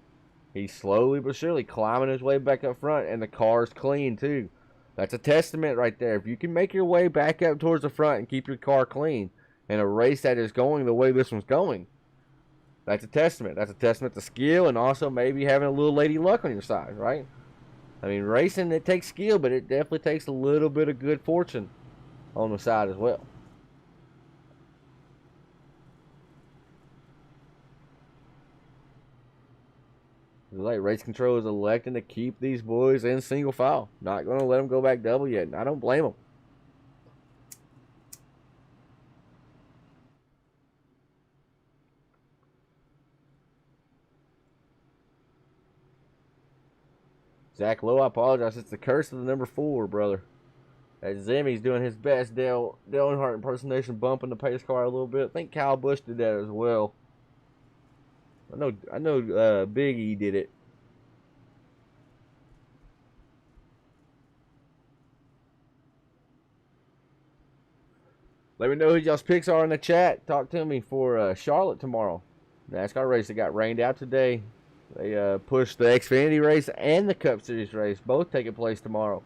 He's slowly but surely climbing his way back up front, and the car's clean too. That's a testament right there. If you can make your way back up towards the front and keep your car clean in a race that is going the way this one's going, that's a testament. That's a testament to skill and also maybe having a little lady luck on your side, right? I mean, racing, it takes skill, but it definitely takes a little bit of good fortune on the side as well. Like race control is electing to keep these boys in single file. Not going to let them go back double yet. And I don't blame them. Zach Lowe, I apologize. It's the curse of the number 4, brother. As Zimmy's doing his best Dale Earnhardt impersonation, bumping the pace car a little bit. I think Kyle Busch did that as well. I know Big E did it. Let me know who y'all's picks are in the chat. Talk to me for Charlotte tomorrow. NASCAR race that got rained out today. They pushed the Xfinity race and the Cup Series race, both taking place tomorrow.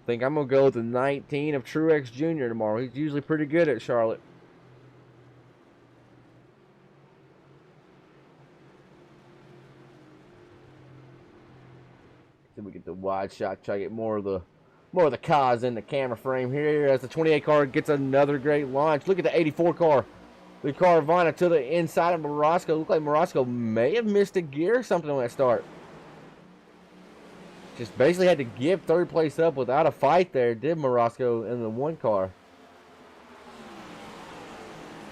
I think I'm going to go with the 19 of Truex Jr. tomorrow. He's usually pretty good at Charlotte. Then we get the wide shot, try to get more of the cars in the camera frame here as the 28 car gets another great launch. Look at the 84 car. The Caravana to the inside of Morosco. Looked like Morosco may have missed a gear or something on that start. Just basically had to give third place up without a fight there, did Morosco in the 1 car.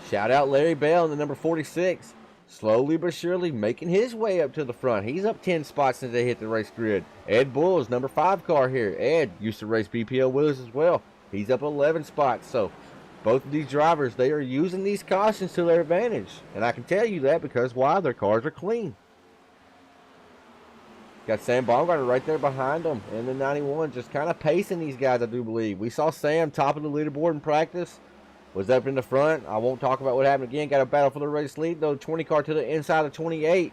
Shout out Larry Bell in the number 46. Slowly but surely making his way up to the front. He's up 10 spots since they hit the race grid. Ed Bulls, number 5 car here. Ed used to race BPL with us as well. He's up 11 spots. So both of these drivers, they are using these cautions to their advantage. And I can tell you that because why? Their cars are clean. Got Sam Baumgartner right there behind them in the 91, just kind of pacing these guys, I do believe. We saw Sam top of the leaderboard in practice, was up in the front. I won't talk about what happened again. Got a battle for the race lead, though. 20 car to the inside of 28.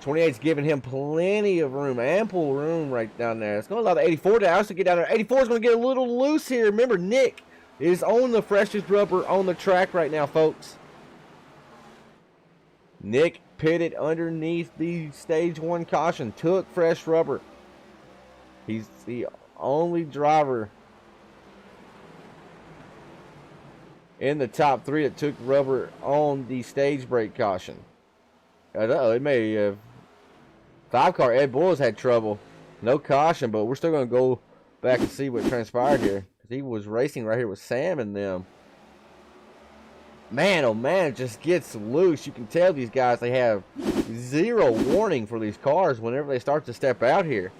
28's giving him plenty of room, ample room right down there. It's going to allow the 84 to also get down there. 84 is going to get a little loose here. Remember, Nick is on the freshest rubber on the track right now, folks. Nick pitted underneath the stage 1 caution, took fresh rubber. He's the only driver in the top 3 that took rubber on the stage break caution. I know it may have 5 car Ed Bulls had trouble, no caution, but we're still going to go back and see what transpired here. He was racing right here with Sam and them. Man, oh man, it just gets loose. You can tell these guys, they have zero warning for these cars whenever they start to step out here.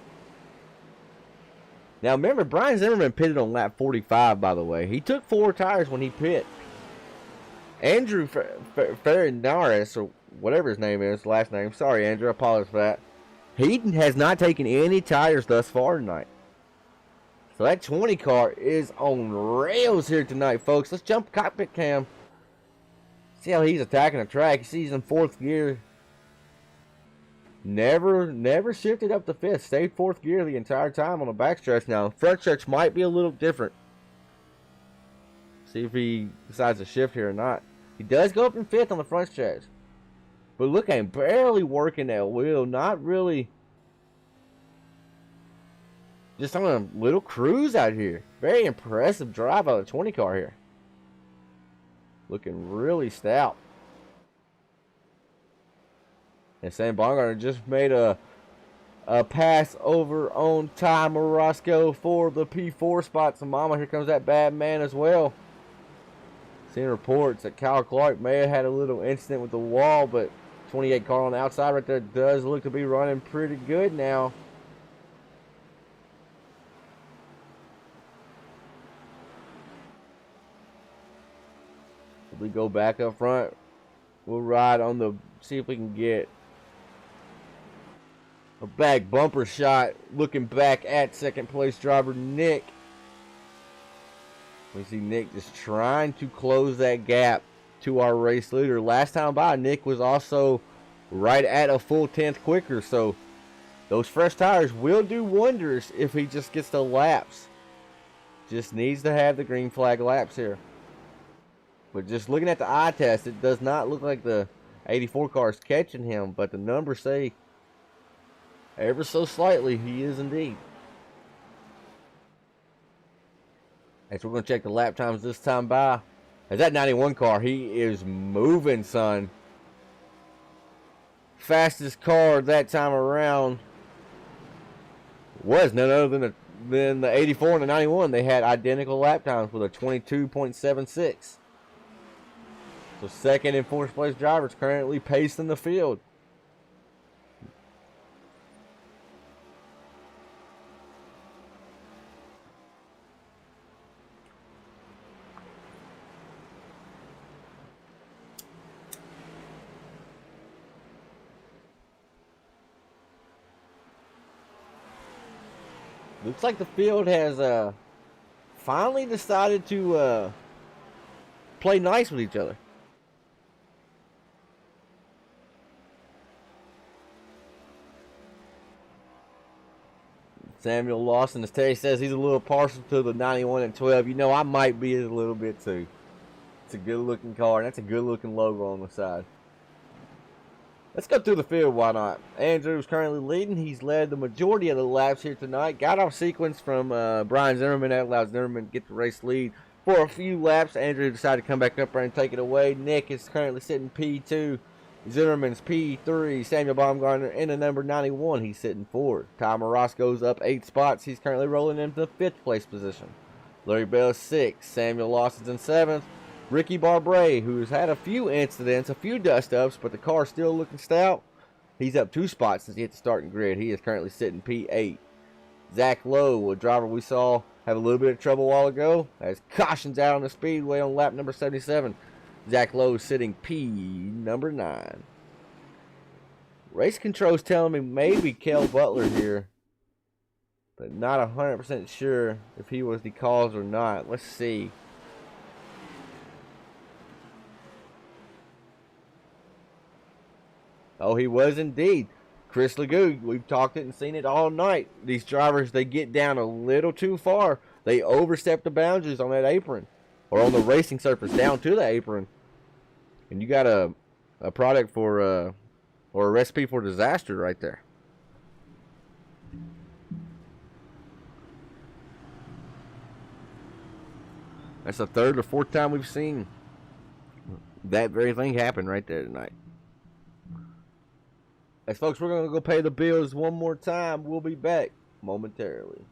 Now remember, Brian Zimmerman pitted on lap 45, by the way. He took 4 tires when he pit. Andrew Fernares, or whatever his name is, last name. Sorry, Andrew, I apologize for that. He has not taken any tires thus far tonight. So that 20 car is on rails here tonight, folks. Let's jump cockpit cam. See how he's attacking the track. You see he's in 4th gear. Never shifted up to 5th. Stayed 4th gear the entire time on the backstretch. Now, front stretch might be a little different. See if he decides to shift here or not. He does go up in 5th on the front stretch. But look at him, barely working that wheel. Not really. Just on a little cruise out here. Very impressive drive out of the 20 car here. Looking really stout. And Sam Baumgartner just made a pass over on Ty Morosco for the P4 spot. So mama, here comes that bad man as well. Seeing reports that Kyle Clark may have had a little incident with the wall, but 28 car on the outside right there does look to be running pretty good now. We go back up front. We'll ride on the, see if we can get a back bumper shot looking back at 2nd place driver Nick. We see Nick just trying to close that gap to our race leader. Last time by, Nick was also right at a full 10th quicker. So those fresh tires will do wonders if he just gets the laps. Just needs to have the green flag laps here. But just looking at the eye test, it does not look like the 84 car is catching him. But the numbers say ever so slightly he is indeed. And so we're going to check the lap times this time by. As that 91 car, he is moving, son. Fastest car that time around was none other than the 84 and the 91. They had identical lap times with a 22.76. So 2nd and 4th place drivers currently pacing the field. Looks like the field has finally decided to play nice with each other. Samuel Lawson, as Terry says, he's a little partial to the 91 and 12. You know, I might be a little bit too. It's a good looking car, and that's a good looking logo on the side. Let's go through the field, why not? Andrew's currently leading. He's led the majority of the laps here tonight. Got off sequence from Brian Zimmerman. That allows Zimmerman to get the race lead for a few laps. Andrew decided to come back up there and take it away. Nick is currently sitting P2 Zimmerman's P3. Samuel Baumgartner in the number 91. He's sitting 4. Ty Morosco's up 8 spots. He's currently rolling into the 5th place position. Larry Bell 6. Samuel Lawson's in 7th. Ricky Barbray, who's had a few incidents, a few dust-ups, but the car's still looking stout. He's up 2 spots since he hit the starting grid. He is currently sitting P8. Zach Lowe, a driver we saw have a little bit of trouble a while ago, has cautions out on the speedway on lap number 77. Zach Lowe sitting P number 9. Race control's telling me maybe Kel Butler here, but not 100% sure if he was the cause or not. Let's see. Oh, he was indeed. Chris Legoo, we've talked it and seen it all night. These drivers, they get down a little too far. They overstep the boundaries on that apron, or on the racing surface down to the apron. And you got a product for, or a recipe for disaster right there. That's the 3rd or 4th time we've seen that very thing happen right there tonight. As folks, we're going to go pay the bills one more time. We'll be back momentarily.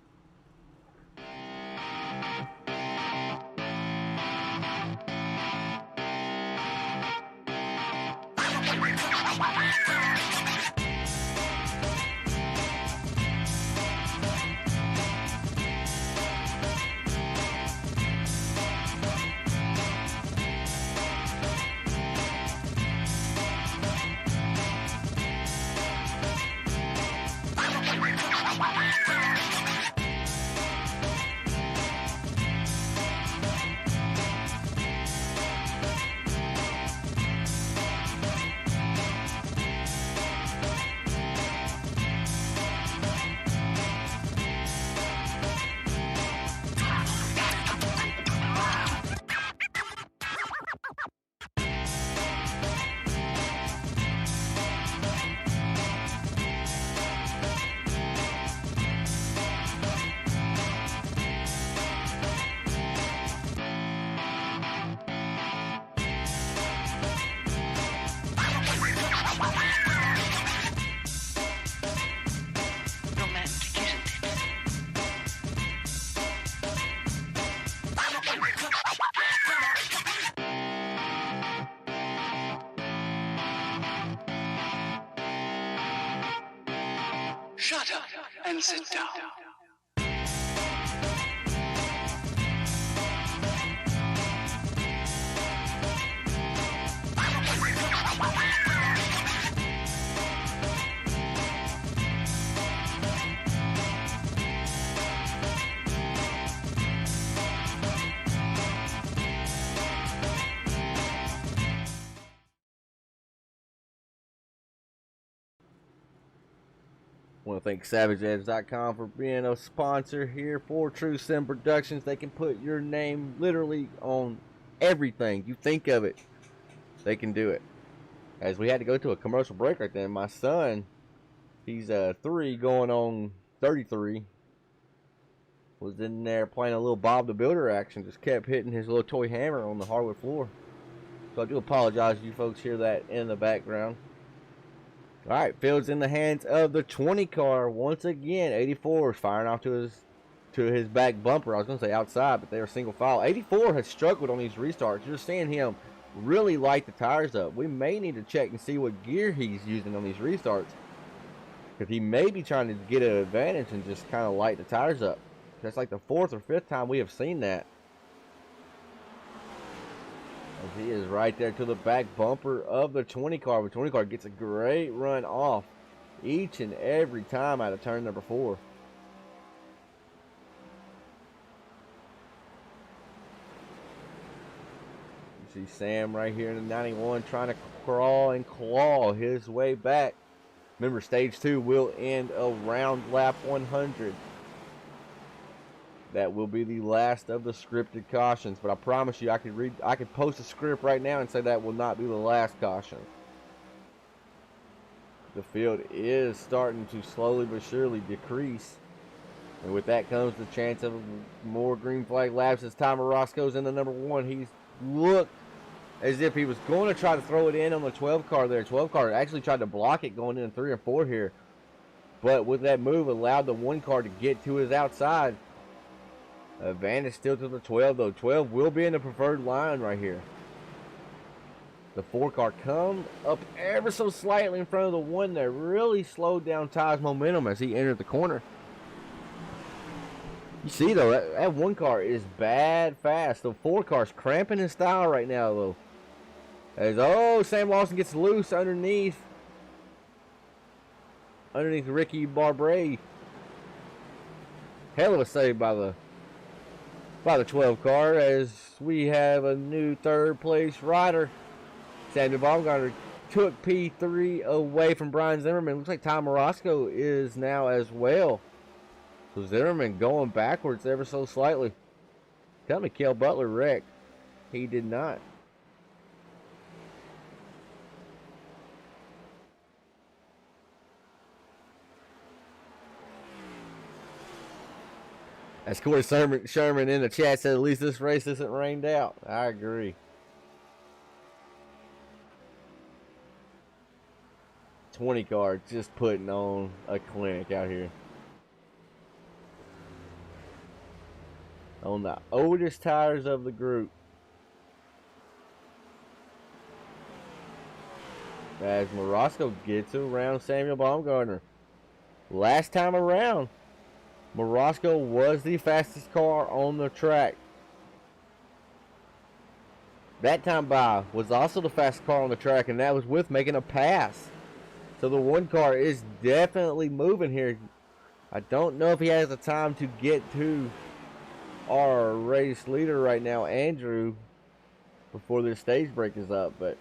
Shut up and sit down. I want to thank SavageEdge.com for being a sponsor here for True Sim Productions. They can put your name literally on everything. You think of it, they can do it. As we had to go to a commercial break right then, my son, he's 3 going on 33, was in there playing a little Bob the Builder action. Just kept hitting his little toy hammer on the hardwood floor. So I do apologize if you folks hear that in the background. Alright, field's in the hands of the 20 car once again. 84 is firing off to his back bumper. I was going to say outside, but they were single file. 84 has struggled on these restarts. You're seeing him really light the tires up. We may need to check and see what gear he's using on these restarts, because he may be trying to get an advantage and just kind of light the tires up. That's like the 4th or 5th time we have seen that. As he is right there to the back bumper of the 20 car. The 20 car gets a great run off each and every time out of turn number 4. You see Sam right here in the 91 trying to crawl and claw his way back. Remember, stage 2 will end around lap 100. That will be the last of the scripted cautions, but I promise you I could post a script right now and say that will not be the last caution. The field is starting to slowly but surely decrease, and with that comes the chance of more green flag laps as Ty Morosco's in the number 1. He's looked as if he was going to try to throw it in on the 12 car there. 12 car actually tried to block it going in 3 or 4 here. But with that move, allowed the 1 car to get to his outside. Advantage still to the 12 though. 12 will be in the preferred line right here. The 4 car come up ever so slightly in front of the 1 there. Really slowed down Ty's momentum as he entered the corner. You see though, that 1 car is bad fast. The 4 car's cramping in style right now though. As Sam Lawson gets loose underneath Ricky Barbre. Hell of a save by the 12 car as we have a new 3rd place rider. Samuel Baumgartner took P3 away from Brian Zimmerman. Looks like Tom Morosco is now as well. So Zimmerman going backwards ever so slightly. Tell me Kel Butler wrecked. He did not. As Corey Sherman in the chat said, at least this race isn't rained out. I agree. 20 car just putting on a clinic out here. On the oldest tires of the group. As Morosco gets around Samuel Baumgartner. Last time around, Morosco was the fastest car on the track. That time by was also the fastest car on the track, and that was with making a pass. So the 1 car is definitely moving here. I don't know if he has the time to get to our race leader right now, Andrew, before this stage break is up, but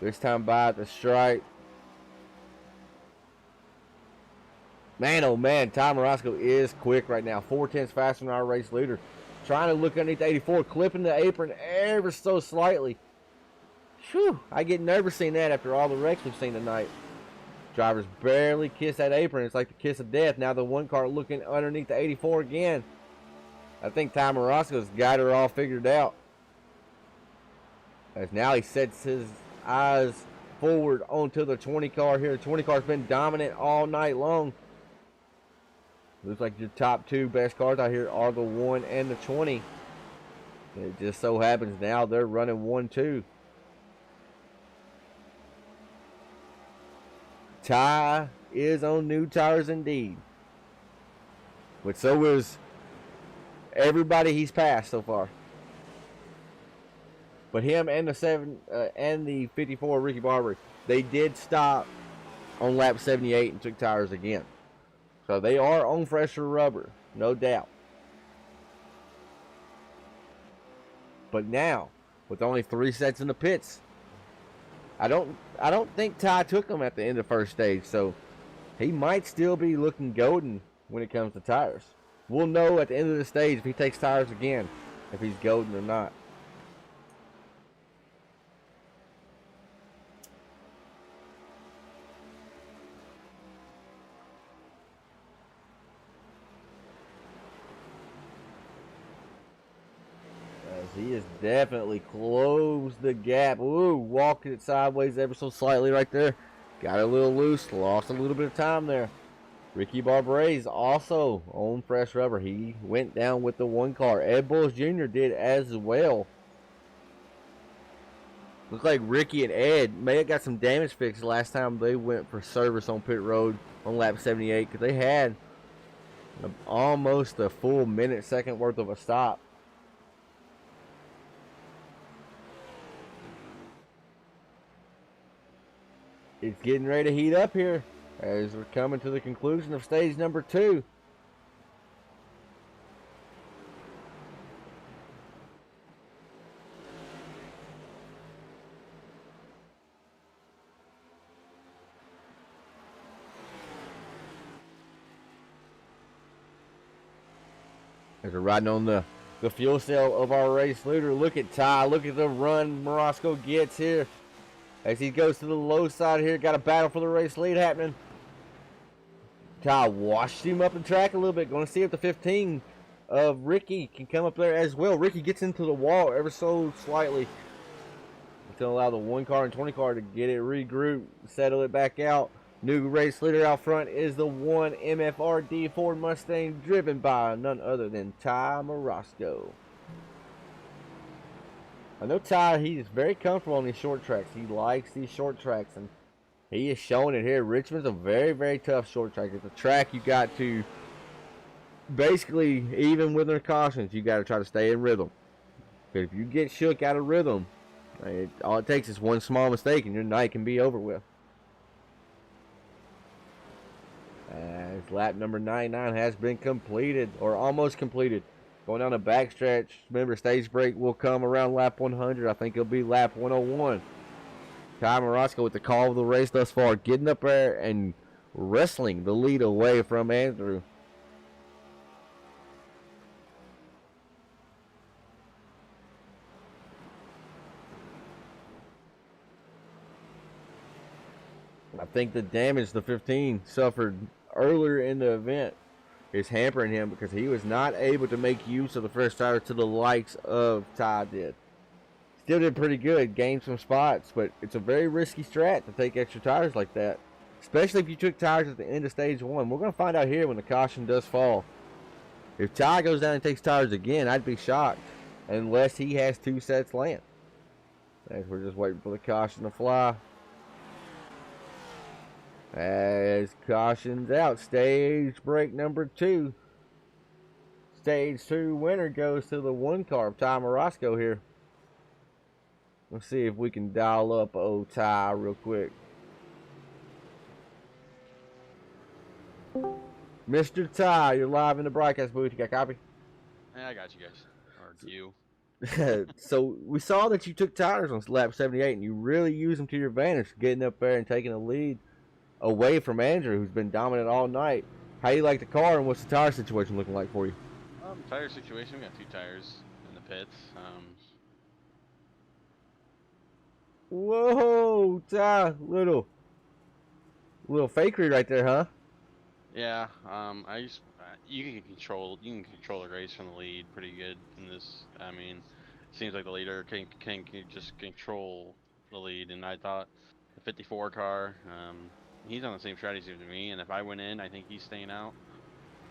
this time by at the stripe. Man, oh man, Tom Morosco is quick right now. 4/10 faster than our race leader. Trying to look underneath the 84, clipping the apron ever so slightly. Whew, I get nervous seeing that after all the wrecks we've seen tonight. Drivers barely kiss that apron. It's like the kiss of death. Now the 1 car looking underneath the 84 again. I think Tom Morosco's got her all figured out. As now he sets his eyes forward onto the 20 car here. The 20 car's been dominant all night long. Looks like your top 2 best cars out here are the 1 and the 20. It just so happens now they're running 1-2. Ty is on new tires indeed. But so is everybody he's passed so far. But him and the 54 Ricky Barber, they did stop on lap 78 and took tires again. So they are on fresher rubber, no doubt. But now, with only 3 sets in the pits, I don't think Ty took them at the end of the first stage, so he might still be looking golden when it comes to tires. We'll know at the end of the stage if he takes tires again, if he's golden or not. He has definitely closed the gap. Ooh, walked it sideways ever so slightly right there. Got a little loose, lost a little bit of time there. Ricky Barbre also on fresh rubber. He went down with the 1 car. Ed Bulls Jr. did as well. Looks like Ricky and Ed may have got some damage fixed last time they went for service on pit road on lap 78 because they had almost a full second worth of a stop. It's getting ready to heat up here as we're coming to the conclusion of stage number 2. As we're riding on the fuel cell of our race leader. Look at Ty. Look at the run Morosco gets here. As he goes to the low side here, got a battle for the race lead happening. Ty washed him up the track a little bit. Going to see if the 15 of Ricky can come up there as well. Ricky gets into the wall ever so slightly. to allow the 1 car and 20 car to get it regrouped, settle it back out. New race leader out front is the 1 MFRD Ford Mustang, driven by none other than Ty Morosco. I know Ty, he's very comfortable on these short tracks. He likes these short tracks, and he is showing it here. Richmond's a very, very tough short track. It's a track you got to, basically, even with their cautions, you got to try to stay in rhythm. Because if you get shook out of rhythm, all it takes is one small mistake and your night can be over with. As lap number 99 has been completed, or almost completed. Going down the backstretch. Remember, stage break will come around lap 100. I think it'll be lap 101. Ty Morosco with the call of the race thus far, getting up there and wrestling the lead away from Andrew. I think the damage the 15 suffered earlier in the event is hampering him because he was not able to make use of the fresh tire to the likes of Ty did. Still did pretty good, gained some spots, but it's a very risky strat to take extra tires like that, especially if you took tires at the end of stage 1. We're going to find out here when the caution does fall. If Ty goes down and takes tires again, I'd be shocked, unless he has 2 sets land. As we're just waiting for the caution to fly. As caution's out, stage break number 2. Stage 2 winner goes to the 1 car of Ty Morosco here. Let's see if we can dial up old Ty real quick. Mr. Ty, you're live in the broadcast booth. You got a copy? Yeah, I got you guys. Or you. So we saw that you took tires on lap 78 and you really used them to your advantage, getting up there and taking a lead away from Andrew, who's been dominant all night. How do you like the car, and what's the tire situation looking like for you? Tire situation, we got 2 tires in the pits. Whoa, Ty, little fakery right there, huh? Yeah, you can control the race from the lead pretty good in this. I mean, it seems like the leader can just control the lead, and I thought the 54 car, he's on the same strategy as me, and if I went in, I think he's staying out.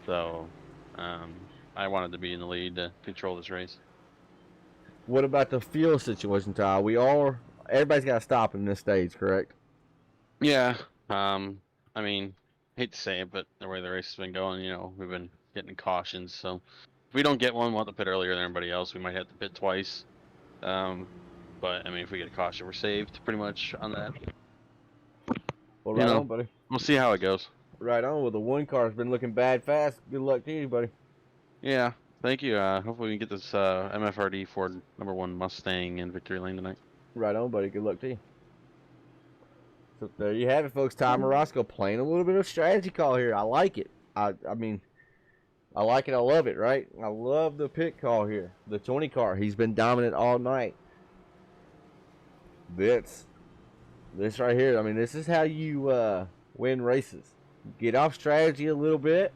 So, I wanted to be in the lead to control this race. What about the fuel situation, Ty? Everybody's got to stop in this stage, correct? Yeah. I mean, hate to say it, but the way the race has been going, we've been getting cautions. So if we don't get one, we'll have to pit earlier than everybody else. We might have to pit twice. But I mean, if we get a caution, we're saved pretty much on that. Well, right on, buddy. We'll see how it goes. Right on. Well, the 1 car's been looking bad fast. Good luck to you, buddy. Yeah. Thank you. Hopefully we can get this MFRD Ford #1 Mustang in victory lane tonight. Right on, buddy. Good luck to you. So there you have it, folks. Ty Morosco playing a little bit of strategy call here. I like it. I mean, I like it. I love it, right? I love the pit call here. The 20 car. He's been dominant all night. This right here. I mean, this is how you win races. Get off strategy a little bit.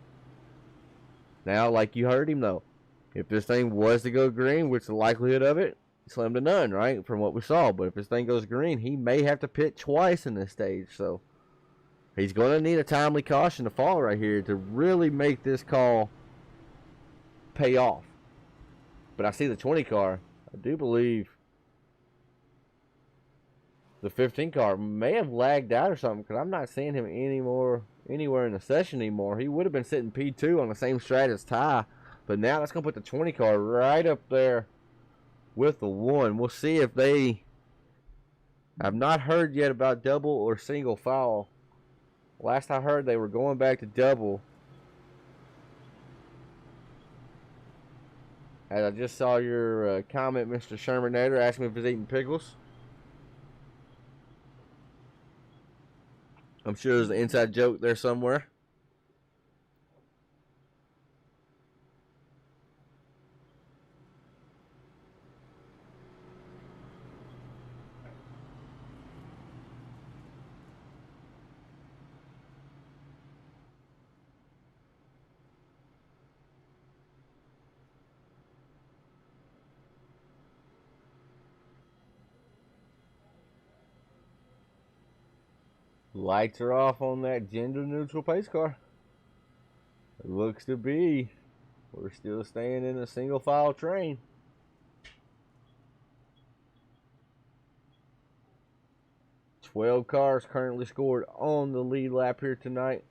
Now, like you heard him, though, if this thing was to go green, which the likelihood of it, slim to none, right, from what we saw. But if this thing goes green, he may have to pit twice in this stage. So he's going to need a timely caution to fall right here to really make this call pay off. But I see the 20 car. I do believe the 15 car may have lagged out or something, because I'm not seeing him anywhere in the session anymore. He would have been sitting P2 on the same strat as Ty, but now that's going to put the 20 car right up there with the 1. We'll see if I've not heard yet about double or single foul. Last I heard, they were going back to double. And I just saw your comment, Mr. Shermanator, asking me if he's eating pickles. I'm sure there's an inside joke there somewhere. Lights are off on that gender neutral pace car. It looks to be. We're still staying in a single file train. Twelve cars currently scored on the lead lap here tonight.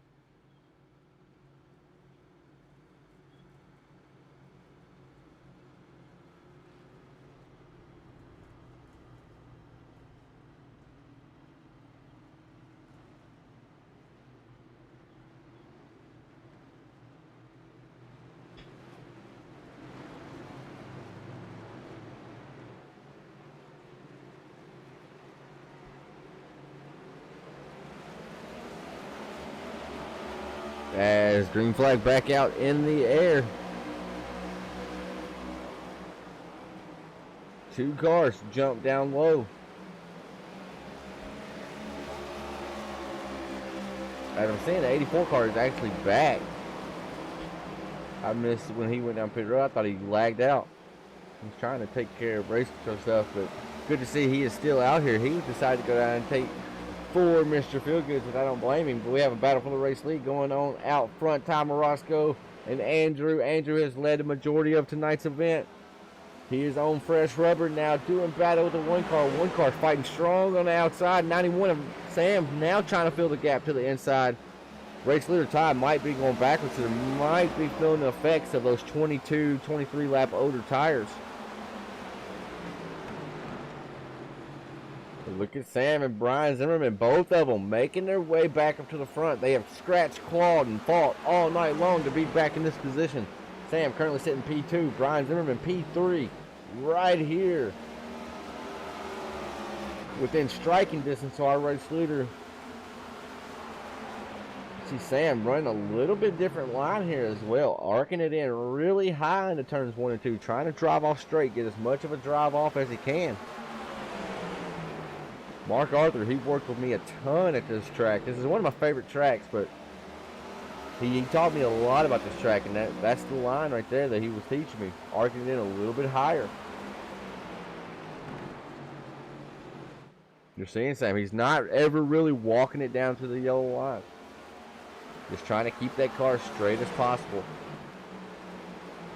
As green flag back out in the air. Two cars jump down low. As I'm saying, the 84 car is actually back. I missed when he went down pit road. I thought he lagged out. He's trying to take care of race control stuff, but good to see he is still out here. He decided to go down and take for Mr. Feelgoods, and I don't blame him. But we have a battle for the race lead going on out front. Tom Orozco and Andrew. Andrew has led the majority of tonight's event. He is on fresh rubber now, doing battle with the one car. One car fighting strong on the outside. 91 of Sam now trying to fill the gap to the inside. Race leader Ty might be going backwards, so they might be feeling the effects of those 22, 23 lap older tires. Look at Sam and Brian Zimmerman, both of them making their way back up to the front. They have scratched, clawed, and fought all night long to be back in this position. Sam currently sitting P2, Brian Zimmerman P3, right here. Within striking distance to our race leader. See Sam running a little bit different line here as well, arcing it in really high into turns 1 and 2, trying to drive off straight, get as much of a drive off as he can. Mark Arthur, he worked with me a ton at this track. This is one of my favorite tracks, but he taught me a lot about this track, and that's the line right there that he was teaching me, arcing it in a little bit higher. You're seeing Sam, he's not ever really walking it down to the yellow line. Just trying to keep that car straight as possible.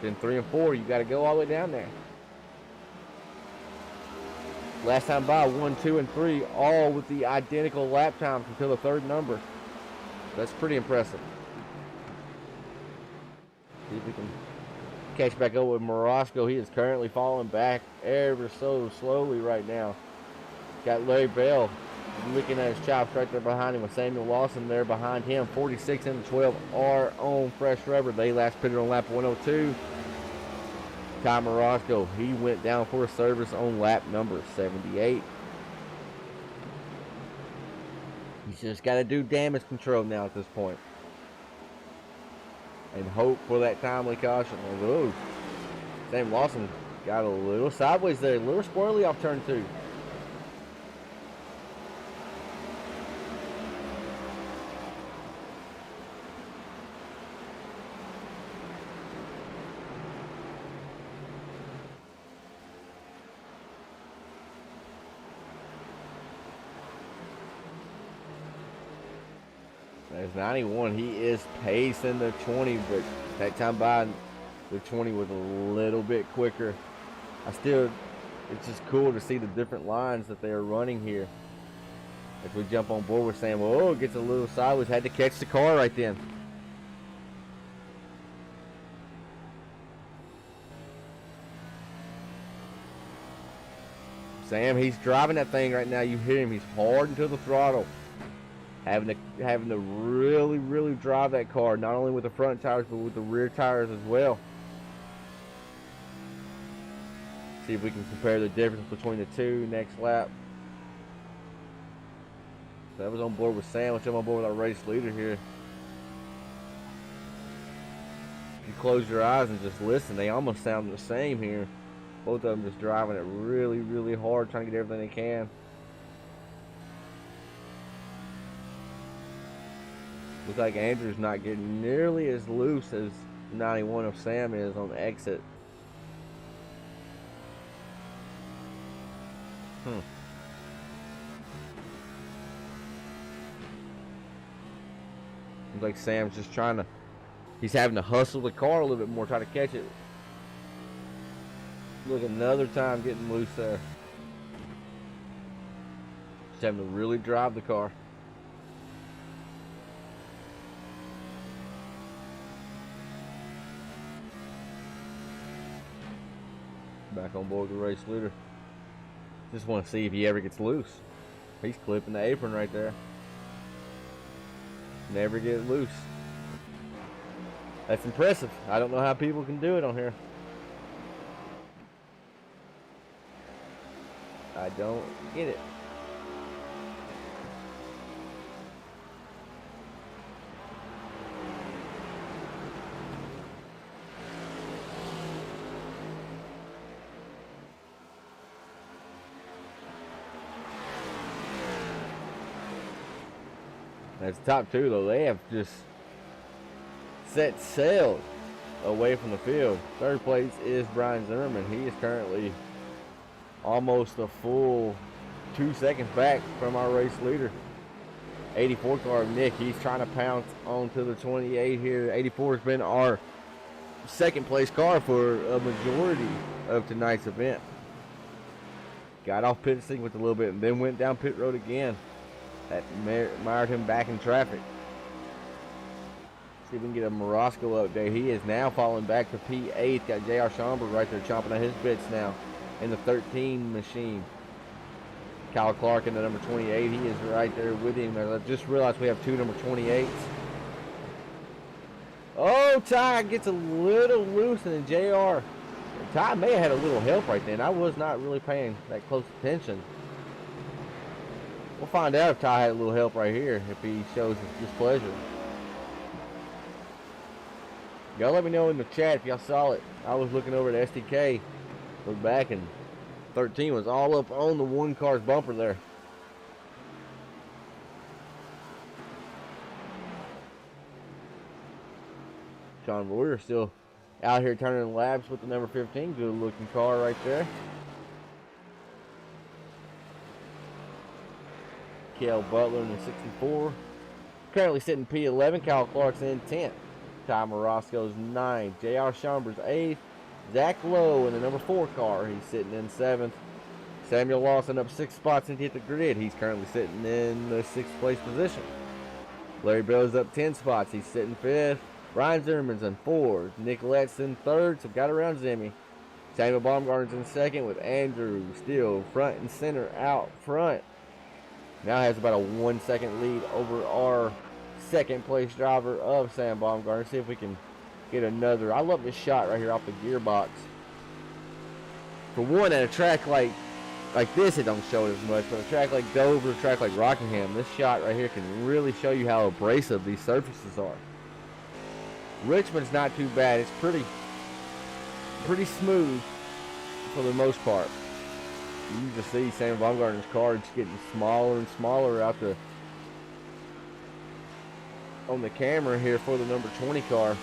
Then 3 and 4, you got to go all the way down there. Last time by, 1, 2, and 3, all with the identical lap times until the third number. That's pretty impressive. See if we can catch back up with Morosco. He is currently falling back ever so slowly right now. Got Larry Bell looking at his chops right there behind him with Samuel Lawson there behind him. 46 and 12 are on fresh rubber. They last pitted on lap 102. Tom Orozco, he went down for a service on lap number 78. He's just got to do damage control now at this point. And hope for that timely caution. Although Sam Lawson got a little sideways there, a little squirrely off turn 2. There's 91. He is pacing the 20, but that time by the 20 was a little bit quicker. It's just cool to see the different lines that they are running here. As we jump on board with Sam, oh, gets a little sideways. Had to catch the car right then. Sam, he's driving that thing right now. You hear him. He's hard into the throttle. Having to really, really drive that car, not only with the front tires, but with the rear tires as well. See if we can compare the difference between the two next lap. So that was on board with Sam, which I'm on board with our race leader here. If you close your eyes and just listen, they almost sound the same here. Both of them just driving it really, really hard, trying to get everything they can. Looks like Andrew's not getting nearly as loose as 91 of Sam is on the exit. Seems like Sam's just trying to, he's having to hustle the car a little bit more, try to catch it. Look, another time getting loose there. Just having to really drive the car. Back on board the race leader. Just want to see if he ever gets loose. He's clipping the apron right there. Never get loose. That's impressive. I don't know how people can do it on here. I don't get it. That's top two though. They have just set sail away from the field. Third place is Brian Zimmerman. He is currently almost a full 2 seconds back from our race leader. 84 car Nick, he's trying to pounce onto the 28 here. 84 has been our second place car for a majority of tonight's event. Got off pit sequence a little bit and then went down pit road again. That mired him back in traffic. See if we can get a Morosco update. He is now falling back to P8. Got J.R. Schomburg right there chomping at his bits now in the 13 machine. Kyle Clark in the number 28. He is right there with him. I just realized we have two number 28s. Oh, Ty gets a little loose and then J.R. Ty may have had a little help right then. I was not really paying that close attention. We'll find out if Ty had a little help right here, if he shows his displeasure. Y'all let me know in the chat if y'all saw it. I was looking over at SDK, looked back, and 13 was all up on the one car's bumper there. Sean Royer still out here turning laps with the number 15. Good looking car right there. Kale Butler in the 64. Currently sitting P11. Kyle Clark's in 10th. Ty Morosco's 9th. J.R. Schomburg's 8th. Zach Lowe in the number 4 car. He's sitting in 7th. Samuel Lawson up 6 spots and hit the grid. He's currently sitting in the 6th place position. Larry Bell's up 10 spots. He's sitting 5th. Brian Zimmerman's in 4th. Nicolette's in 3rd, so got around Zimmy. Samuel Baumgartner's in 2nd with Andrew still front and center out front. Now has about a 1 second lead over our 2nd place driver of Sam Baumgartner. See if we can get another. I love this shot right here off the gearbox. For one, at a track like this, it don't show it as much. But a track like Dover, a track like Rockingham, this shot right here can really show you how abrasive these surfaces are. Richmond's not too bad. It's pretty smooth for the most part. You can just see Sam Baumgartner's car just getting smaller and smaller out on the camera here for the number 20 car.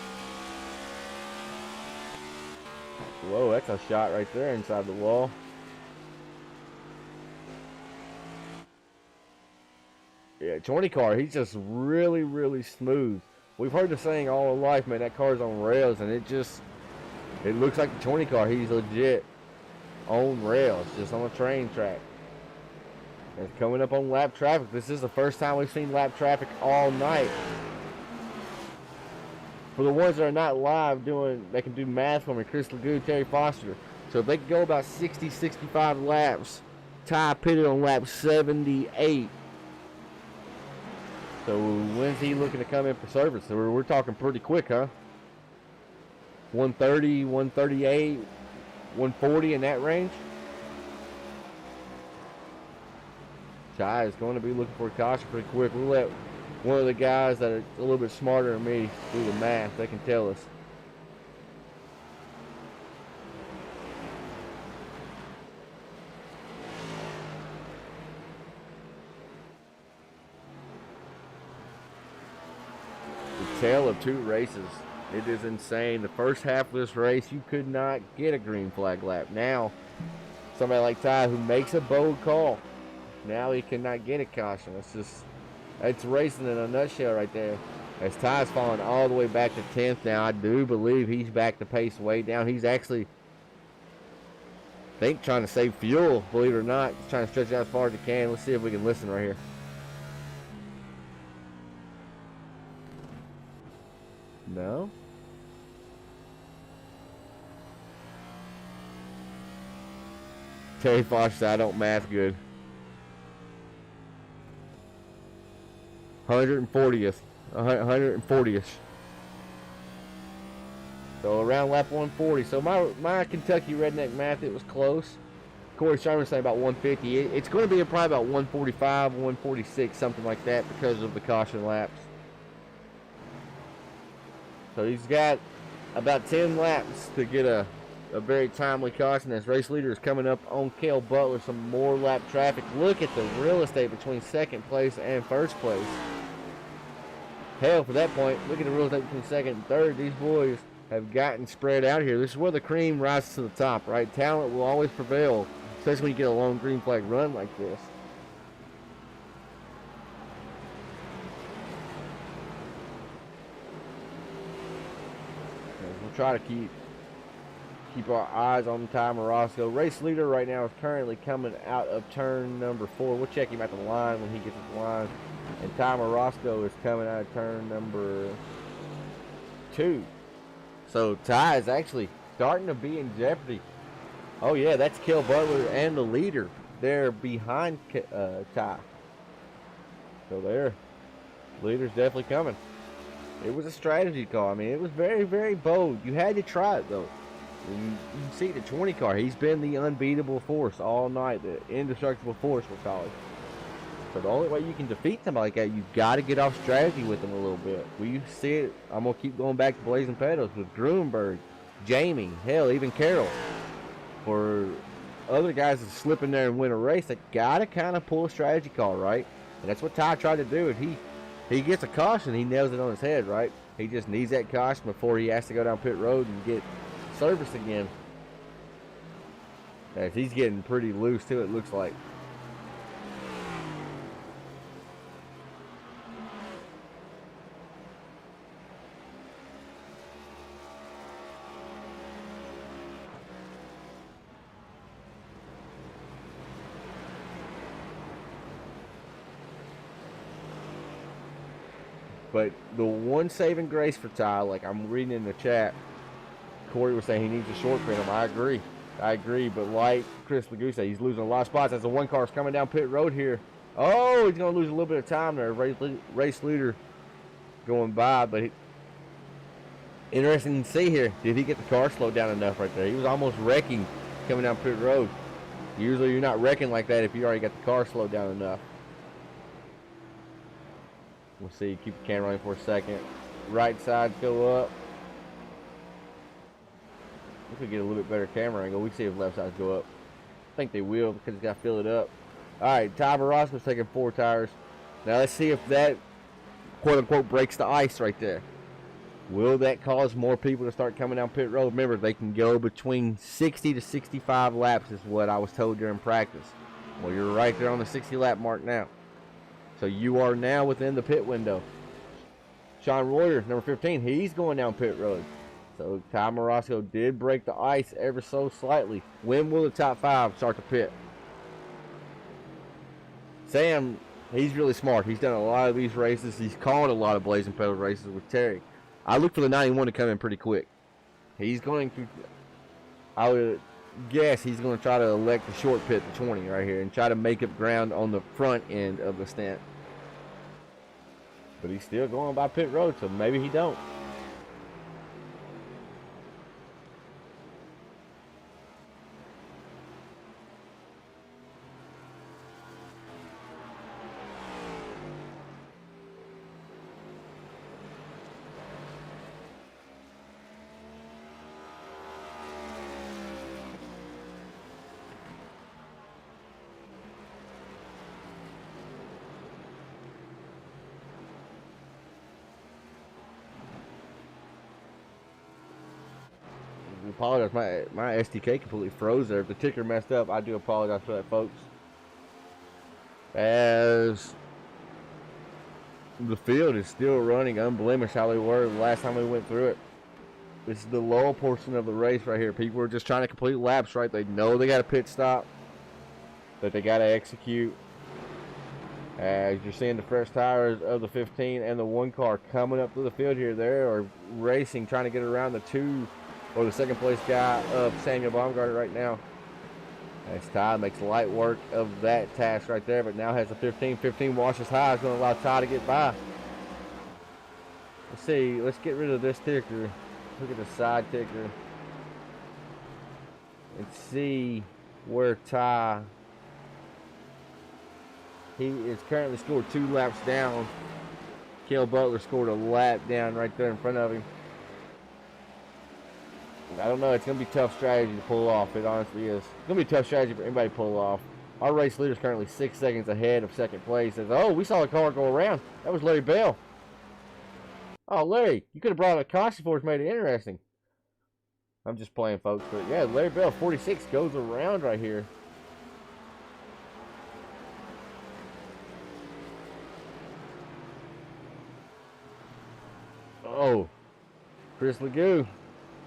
Whoa, that's a shot right there inside the wall. Yeah, 20 car, he's just really, really smooth. We've heard the saying all our life, man, that car's on rails, and it looks like the 20 car. He's legit on rails, just on a train track. And coming up on lap traffic. This is the first time we've seen lap traffic all night. For the ones that are not live they can do math for me. Chris Lagoon, Terry Foster. So if they can go about 60, 65 laps, Ty pitted on lap 78. So when's he looking to come in for service? So we're talking pretty quick, huh? 130, 138, 140 in that range. Ty is going to be looking for a caution pretty quick. We'll let one of the guys that are a little bit smarter than me do the math. They can tell us. The tale of two races. It is insane. The first half of this race, you could not get a green flag lap. Now, somebody like Ty who makes a bold call, now he cannot get a caution. It's racing in a nutshell right there. As Ty's falling all the way back to 10th now, I do believe he's back to pace way down. He's actually, I think, trying to save fuel, believe it or not. He's trying to stretch it out as far as he can. Let's see if we can listen right here. No? Terry Fox said, I don't math good. 140th. 140th. So around lap 140. So my Kentucky redneck math, it was close. Corey Sherman saying about 150. It's going to be probably about 145, 146, something like that because of the caution laps. So he's got about 10 laps to get a very timely caution as race leader is coming up on Cale Butler. Some more lap traffic. Look at the real estate between second place and first place. Hell, for that point, look at the real estate between second and third. These boys have gotten spread out here. This is where the cream rises to the top, right? Talent will always prevail, especially when you get a long green flag run like this. We'll try to keep our eyes on Ty Marasco. Race leader right now is currently coming out of turn number 4. We'll check him at the line when he gets his line. And Ty Marasco is coming out of turn number 2. So Ty is actually starting to be in jeopardy. Oh yeah, that's Cale Butler and the leader. They're behind Ty. So there, leader's definitely coming. It was a strategy call. I mean, it was very, very bold. You had to try it though. You can see the 20 car. He's been the unbeatable force all night. The indestructible force, we'll call it. So the only way you can defeat somebody like that, you've got to get off strategy with them a little bit. We see it. I'm going to keep going back to Blazing Pedals with Gruenberg, Jamie, hell, even Carroll. For other guys that slip in there and win a race, they got to kind of pull a strategy call, right? And that's what Ty tried to do. And he gets a caution, he nails it on his head, right? He just needs that caution before he has to go down pit road and get service again. As he's getting pretty loose too, it looks like. But the one saving grace for Ty, like I'm reading in the chat, Corey was saying he needs a short pin him. I agree, but like Chris Lagoose said, he's losing a lot of spots as the one car's coming down pit road here. Oh, he's going to lose a little bit of time there. Race leader going by, but interesting to see here. Did he get the car slowed down enough right there? He was almost wrecking coming down pit road. Usually you're not wrecking like that if you already got the car slowed down enough. We'll see. Keep the camera on for a second. Right side go up. We could get a little bit better camera angle. We can see if left sides go up. I think they will because it's got to fill it up. All right, Ty Marasco's taking 4 tires. Now let's see if that quote-unquote breaks the ice right there. Will that cause more people to start coming down pit road? Remember, they can go between 60 to 65 laps is what I was told during practice. Well, you're right there on the 60 lap mark now. So you are now within the pit window. Sean Royer, number 15, he's going down pit road. So Ty Marasco did break the ice ever so slightly. When will the top 5 start to pit? Sam, he's really smart. He's done a lot of these races. He's called a lot of Blazing Pedal races with Terry. I look for the 91 to come in pretty quick. He's going to, I would guess he's going to try to elect the short pit, the 20 right here, and try to make up ground on the front end of the stint. But he's still going by pit road, so maybe he don't. Apologize, my SDK completely froze there. If the ticker messed up, I do apologize for that, folks. As The field is still running unblemished how they were the last time we went through it. This is the lower portion of the race right here. People are just trying to complete laps, right? They know they got a pit stop that they got to execute. As you're seeing the fresh tires of the 15 and the 1 car coming up through the field here. They are racing, trying to get around the 2 or the second place guy of Samuel Baumgartner right now. As Ty makes light work of that task right there, but now has a 15. 15 washes high. Is going to allow Ty to get by. Let's see. Let's get rid of this ticker. Look at the side ticker. And see where Ty... He is currently scored 2 laps down. Cale Butler scored a lap down right there in front of him. I don't know. It's going to be a tough strategy to pull off. It honestly is. It's going to be a tough strategy for anybody to pull off. Our race leader is currently 6 seconds ahead of second place. Says, oh, we saw a car go around. That was Larry Bell. Oh, Larry, you could have brought a caution for us, made it interesting. I'm just playing, folks. But yeah, Larry Bell, 46, goes around right here. Oh, Chris Legoo.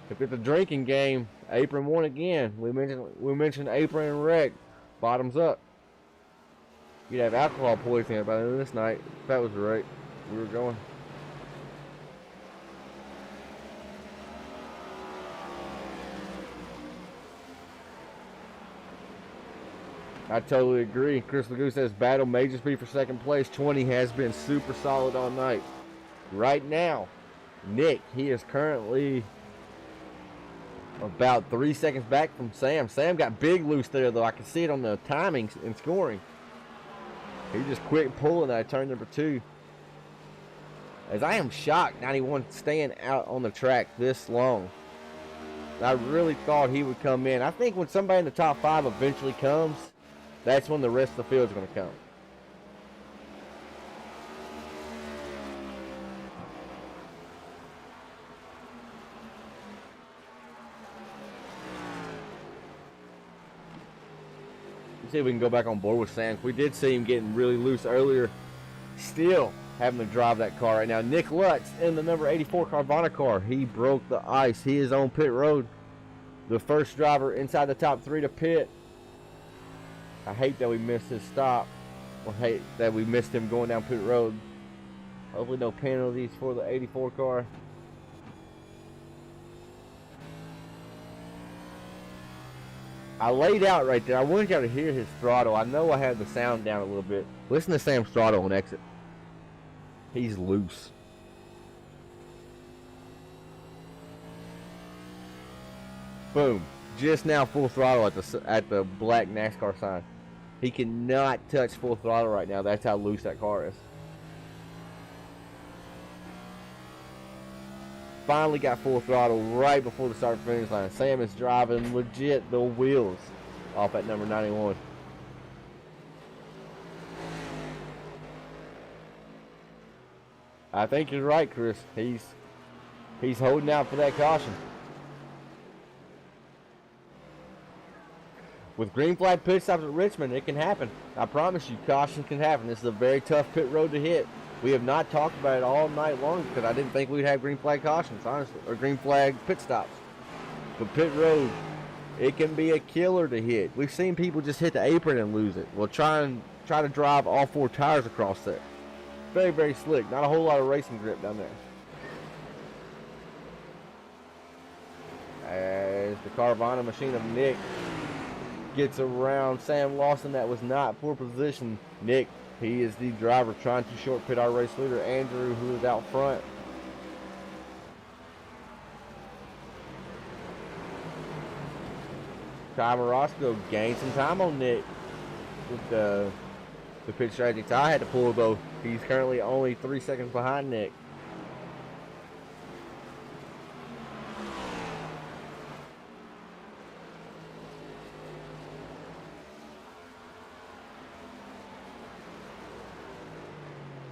If it's a drinking game, apron won again. We mentioned apron and wreck. Bottoms up. You'd have alcohol poisoning by the end of this night. If that was right, we were going. I totally agree. Chris Legoo says battle may just be for second place. 20 has been super solid all night. Right now, Nick, he is currently about 3 seconds back from Sam. Sam got big loose there, though. I can see it on the timing and scoring. He just quit pulling that turn number 2. As I am shocked 91 staying out on the track this long. I really thought he would come in. I think when somebody in the top 5 eventually comes, that's when the rest of the field is going to come. See if we can go back on board with Sam. We did see him getting really loose earlier. Still having to drive that car right now. Nick Lutz in the number 84 Carvana car. He broke the ice. He is on pit road. The first driver inside the top 3 to pit. I hate that we missed his stop. Or hate that we missed him going down pit road. Hopefully no penalties for the 84 car. I laid out right there. I wanted y'all to hear his throttle. I know I had the sound down a little bit. Listen to Sam's throttle on exit. He's loose. Boom. Just now full throttle at the black NASCAR sign. He cannot touch full throttle right now. That's how loose that car is. Finally got full throttle right before the start finish line. Sam is driving legit the wheels off at number 91. I think you're right, Chris. He's holding out for that caution. With green flag pit stops at Richmond, it can happen. I promise you, caution can happen. This is a very tough pit road to hit. We have not talked about it all night long because I didn't think we'd have green flag cautions, honestly, or green flag pit stops. But pit road, it can be a killer to hit. We've seen people just hit the apron and lose it. Well, try to drive all 4 tires across there. Very, very slick. Not a whole lot of racing grip down there. As the Carvana machine of Nick gets around Sam Lawson, that was not poor position. Nick, he is the driver trying to short pit our race leader, Andrew, who is out front. Ty Morosco gained some time on Nick with the pit strategy Ty had to pull, though. He's currently only 3 seconds behind Nick.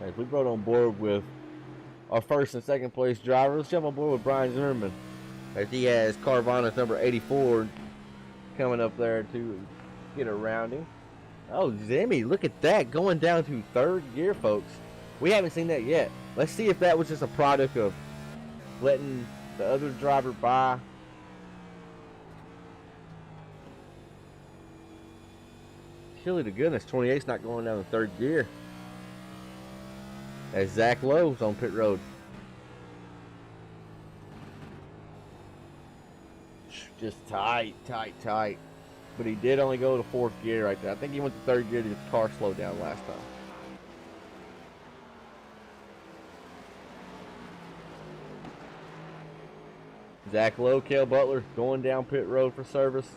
As we brought on board with our first and second place drivers, let's jump on board with Brian Zimmerman, as he has Carvana's number 84 coming up there to get around him. Oh, Zimmy, look at that, going down to 3rd gear, folks. We haven't seen that yet. Let's see if that was just a product of letting the other driver by. Surely to goodness, 28's not going down the third gear. As Zach Lowe's on pit road. Just tight. But he did only go to fourth gear right there. I think he went to third gear to get the car slowed down last time. Zach Lowe, Cale Butler going down pit road for service.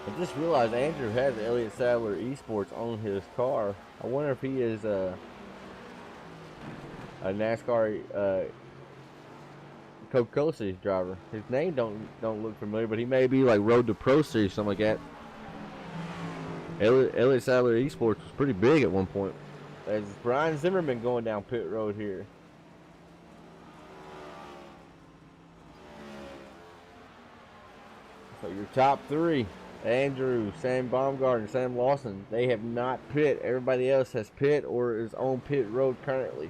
I just realized Andrew has Elliott Sadler Esports on his car. I wonder if he is a NASCAR Coca-Cola Series driver. His name don't look familiar, but he may be like Road to Pro Series, something like that. Elliott Sadler Esports was pretty big at one point. As Brian Zimmerman going down pit road here. So your top three. Andrew, Sam Baumgartner, Sam Lawson, they have not pit. Everybody else has pit or is on pit road currently.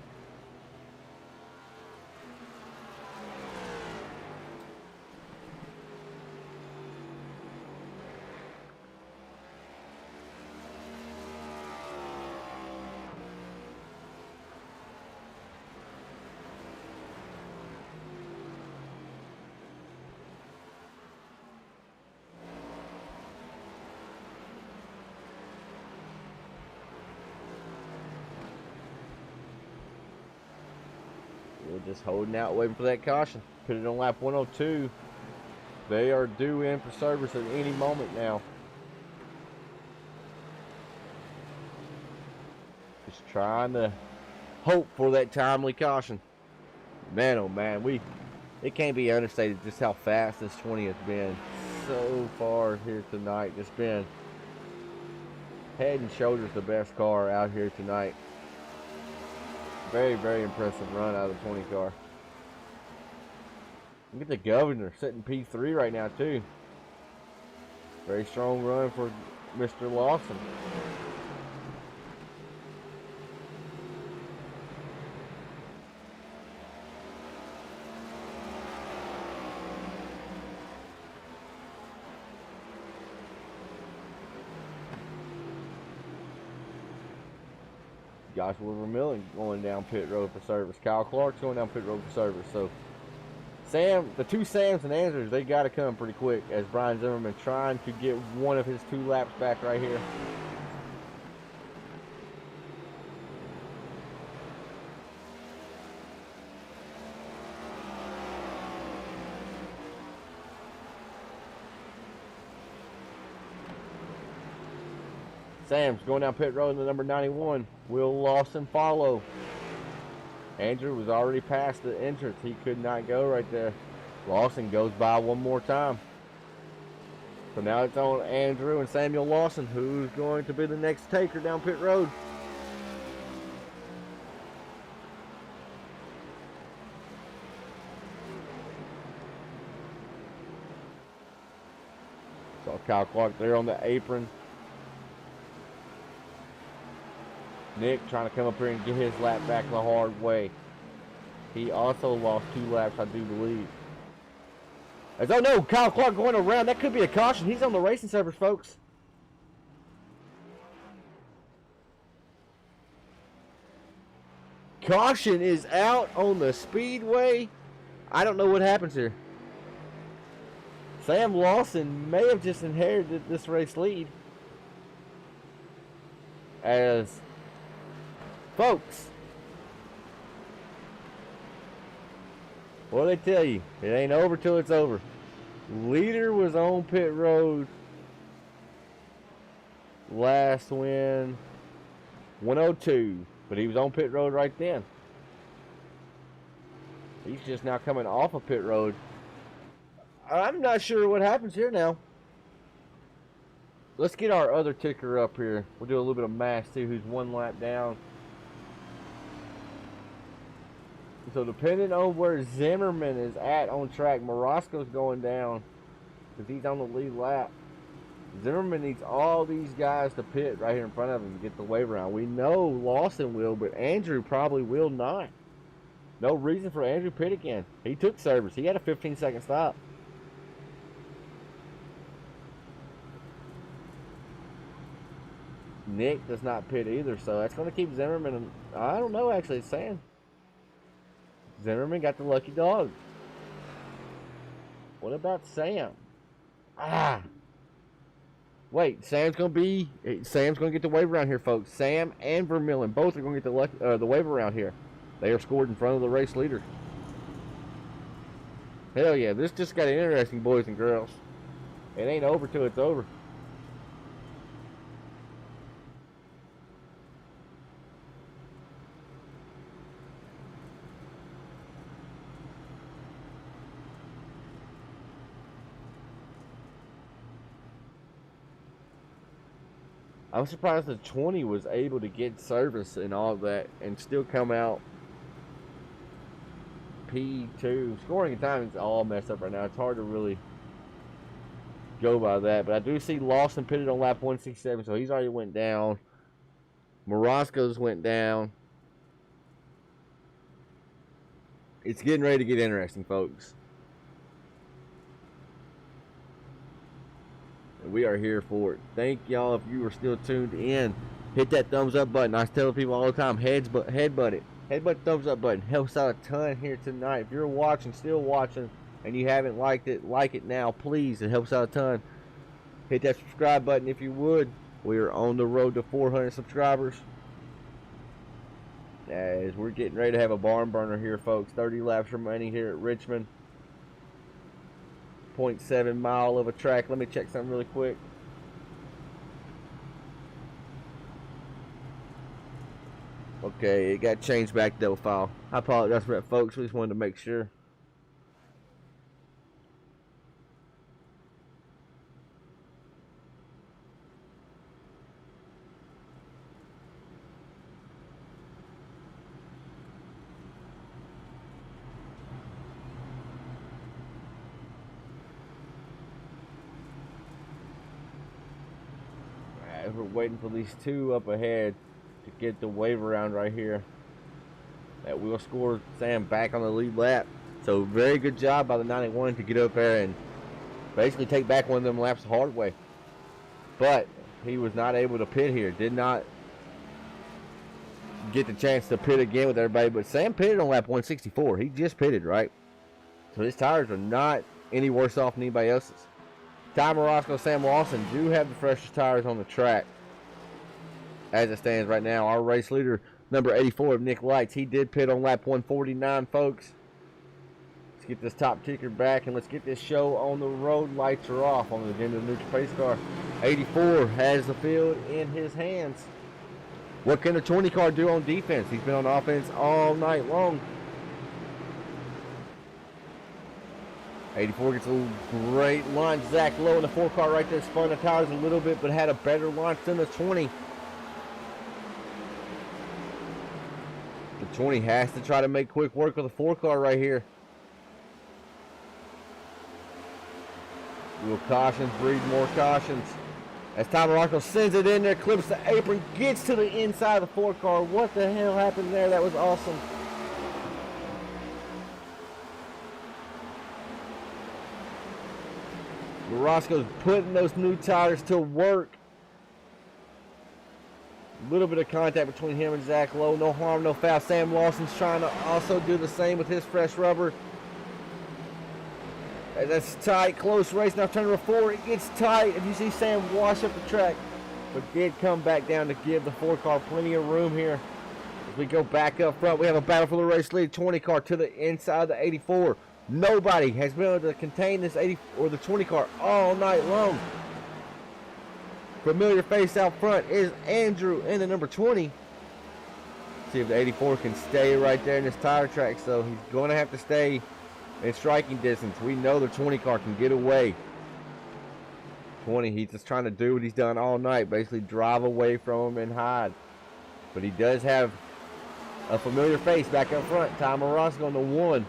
We're just holding out, waiting for that caution. Put it on lap 102. They are due in for service at any moment now. Just trying to hope for that timely caution. Man, oh man, it can't be understated just how fast this 20 has been so far here tonight. It's been head and shoulders the best car out here tonight. Very, very impressive run out of the 20 car. Look at the Governor sitting P3 right now too. Very strong run for Mr. Lawson. Joshua Vermillion going down pit road for service. Kyle Clark's going down pit road for service. So Sam, the two Sams and Andrews, they got to come pretty quick as Brian Zimmerman trying to get one of his 2 laps back right here. Sam's going down pit road in the number 91. Will Lawson follow? Andrew was already past the entrance. He could not go right there. Lawson goes by one more time. So now it's on Andrew and Samuel Lawson, who's going to be the next taker down pit road. Saw Kyle Clark there on the apron. Nick trying to come up here and get his lap back the hard way. He also lost 2 laps, I do believe. As, oh no, Kyle Clark going around. That could be a caution. He's on the racing surface, folks. Caution is out on the speedway. I don't know what happens here. Sam Lawson may have just inherited this race lead. As folks, what do they tell you? It ain't over till it's over. Leader was on pit road last win 102, but he was on pit road right then. He's just now coming off of pit road. I'm not sure what happens here now. let's get our other ticker up here. We'll do a little bit of math, see who's 1 lap down. So depending on where Zimmerman is at on track, Morosco's going down because he's on the lead lap. Zimmerman needs all these guys to pit right here in front of him to get the wave around. We know Lawson will, but Andrew probably will not. No reason for Andrew pit again. He took service. He had a 15-second stop. Nick does not pit either, so that's going to keep Zimmerman. I don't know, actually, it's saying Zimmerman got the lucky dog. What about Sam? Wait, Sam's going to get the wave around here, folks. Sam and Vermillion both are going to get the wave around here. They are scored in front of the race leader. Hell yeah, this just got interesting, boys and girls. It ain't over till it's over. I'm surprised the 20 was able to get service and all of that and still come out P2. Scoring and timing is all messed up right now. It's hard to really go by that. But I do see Lawson pitted on lap 167, so he's already went down. Morosco's went down. It's getting ready to get interesting, folks. We are here for it. Thank y'all if you are still tuned in. Hit that thumbs up button. I tell people all the time, headbutt it. Headbutt the thumbs up button. Helps out a ton here tonight. If you're watching, still watching, and you haven't liked it, like it now, please. It helps out a ton. Hit that subscribe button if you would. We are on the road to 400 subscribers. As we're getting ready to have a barn burner here, folks. 30 laps remaining here at Richmond. 0.7 mile of a track. Let me check something really quick. Okay, it got changed back to file. I apologize for that, folks. We just wanted to make sure. We're waiting for these two up ahead to get the wave around right here. That will score Sam back on the lead lap. So very good job by the 91 to get up there and basically take back one of them laps the hard way. But he was not able to pit here. Did not get the chance to pit again with everybody. But Sam pitted on lap 164. He just pitted, right? So his tires are not any worse off than anybody else's. Ty Morosco, Sam Lawson do have the freshest tires on the track as it stands right now. Our race leader, number 84 of Nick Lights, he did pit on lap 149, folks. Let's get this top ticker back and let's get this show on the road. Lights are off on the agenda of the neutral pace car. 84 has the field in his hands. What can the 20 car do on defense? He's been on offense all night long. 84 gets a great launch. Zach Lowe in the 4 car right there spun the tires a little bit, but had a better launch than the 20. The 20 has to try to make quick work with the 4 car right here. Little cautions breed more cautions. As Ty Morosco sends it in there, clips the apron, gets to the inside of the 4 car. What the hell happened there? That was awesome. Morosco's putting those new tires to work. A little bit of contact between him and Zach Lowe. No harm, no foul. Sam Lawson's trying to also do the same with his fresh rubber. That's tight, close race. Now turn number 4, it gets tight. If you see Sam wash up the track, but did come back down to give the 4 car plenty of room here. As we go back up front, we have a battle for the race lead. 20 car to the inside of the 84. Nobody has been able to contain this 80 or the 20 car all night long. Familiar face out front is Andrew in the number 20. See if the 84 can stay right there in this tire track. So he's going to have to stay in striking distance. We know the 20 car can get away 20. He's just trying to do what he's done all night, basically drive away from him and hide. But he does have a familiar face back up front. Ty Marasco on the 1.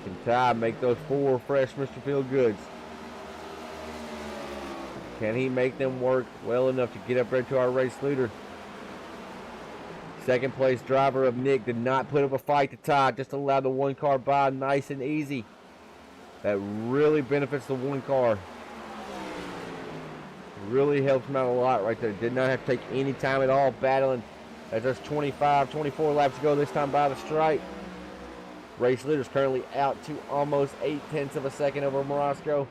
Can Ty make those 4 fresh Mr. Feelgoods? Can he make them work well enough to get up there to our race leader? Second place driver of Nick did not put up a fight to Ty, just allowed the 1 car by nice and easy. That really benefits the 1 car. Really helps him out a lot right there. Did not have to take any time at all battling as there's 25, 24 laps to go this time by the stripe. Race leader's currently out to almost 0.8 of a second over Marasco.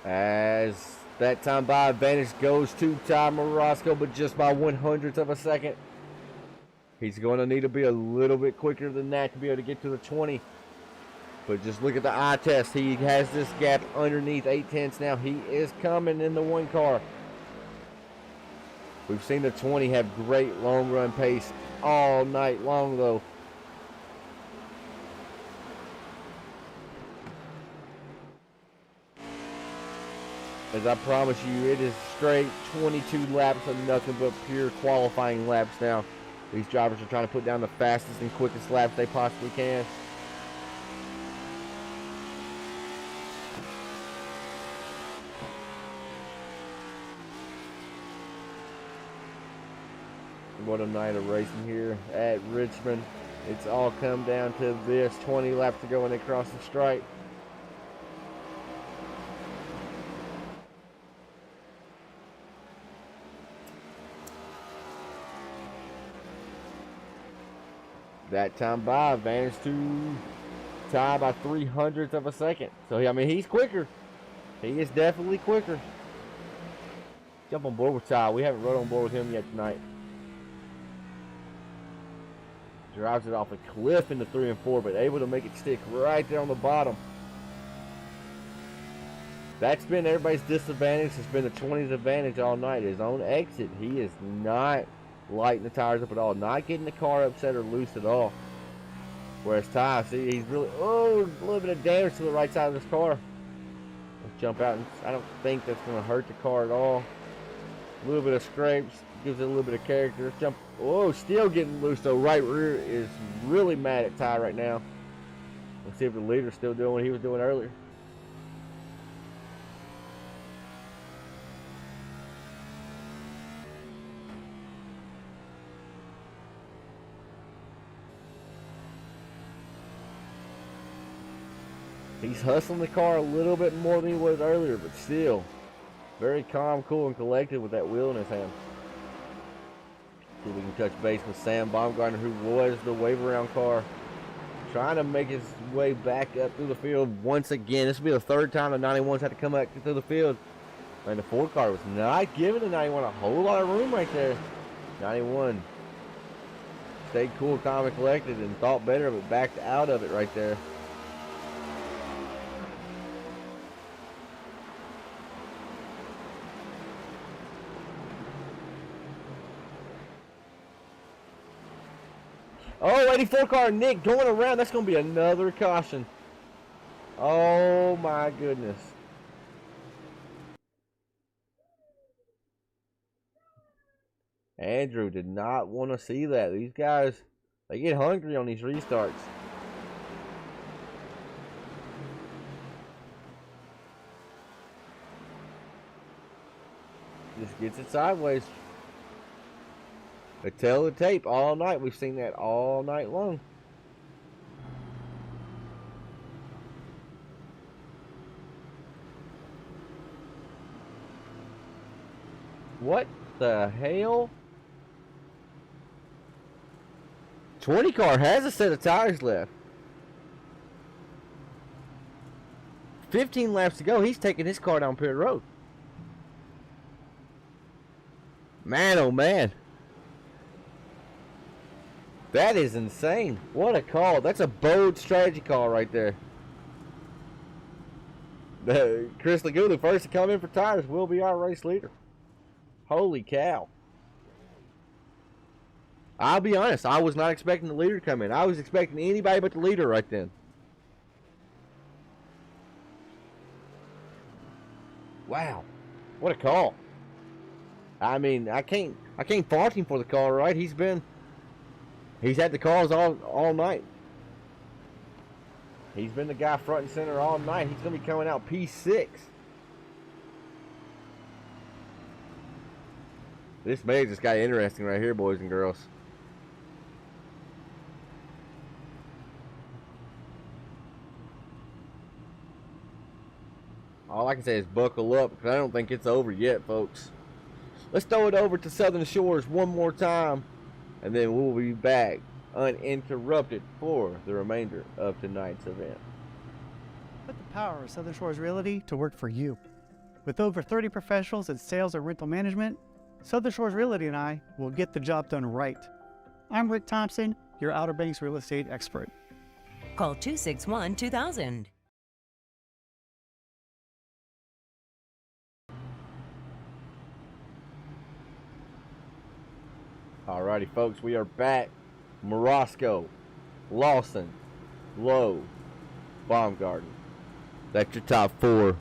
As that time by advantage goes to Ty Marasco, but just by 1/100th of a second. He's going to need to be a little bit quicker than that to be able to get to the 20. But just look at the eye test. He has this gap underneath 0.8 now. He is coming in the 1 car. We've seen the 20 have great long run pace all night long though. As I promise you, it is straight 22 laps of nothing but pure qualifying laps now. These drivers are trying to put down the fastest and quickest laps they possibly can. What a night of racing here at Richmond. It's all come down to this. 20 laps to go when they cross the stripe. That time by advantage to Ty by 0.03 of a second. So, I mean, he's quicker. He is definitely quicker. Jump on board with Ty. We haven't rode on board with him yet tonight. Drives it off a cliff into 3 and 4, but able to make it stick right there on the bottom. That's been everybody's disadvantage. It's been the 20's advantage all night. His own exit, he is not lighting the tires up at all, not getting the car upset or loose at all. Whereas Ty, see, he's really, a little bit of damage to the right side of this car. Let's jump out, and I don't think that's going to hurt the car at all. A little bit of scrapes, gives it a little bit of character. Let's jump, still getting loose though. Right rear is really mad at Ty right now. Let's see if the leader's still doing what he was doing earlier. He's hustling the car a little bit more than he was earlier, but still very calm, cool, and collected with that wheel in his hand. See if we can touch base with Sam Baumgartner, who was the wave around car, trying to make his way back up through the field once again. This will be the 3rd time the 91s had to come back through the field. And the Ford car was not giving the 91 a whole lot of room right there. 91 stayed cool, calm, and collected and thought better of it, backed out of it right there. Oh, 84 car, Nick going around. That's going to be another caution. Oh, my goodness. Andrew did not want to see that. These guys, they get hungry on these restarts. Just gets it sideways. They tell the tape all night. We've seen that all night long. What the hell? 20 car has a set of tires left. 15 laps to go. He's taking his car down pit road. Man, oh man. That is insane. What a call. That's a bold strategy call right there. Chris Lagoon, the first to come in for tires, will be our race leader. Holy cow. I'll be honest, I was not expecting the leader to come in. I was expecting anybody but the leader right then. Wow. What a call. I mean, I can't fault him for the call, right? He's had the calls all night. He's been the guy front and center all night. He's going to be coming out P6. This maze just got interesting right here, boys and girls. All I can say is buckle up, because I don't think it's over yet, folks. Let's throw it over to Southern Shores one more time, and then we'll be back uninterrupted for the remainder of tonight's event. Put the power of Southern Shores Realty to work for you. With over 30 professionals in sales and rental management, Southern Shores Realty and I will get the job done right. I'm Rick Thompson, your Outer Banks real estate expert. Call 261-2000. Alrighty, folks, we are back. Morosco, Lawson, Lowe, Baumgarten. That's your top four.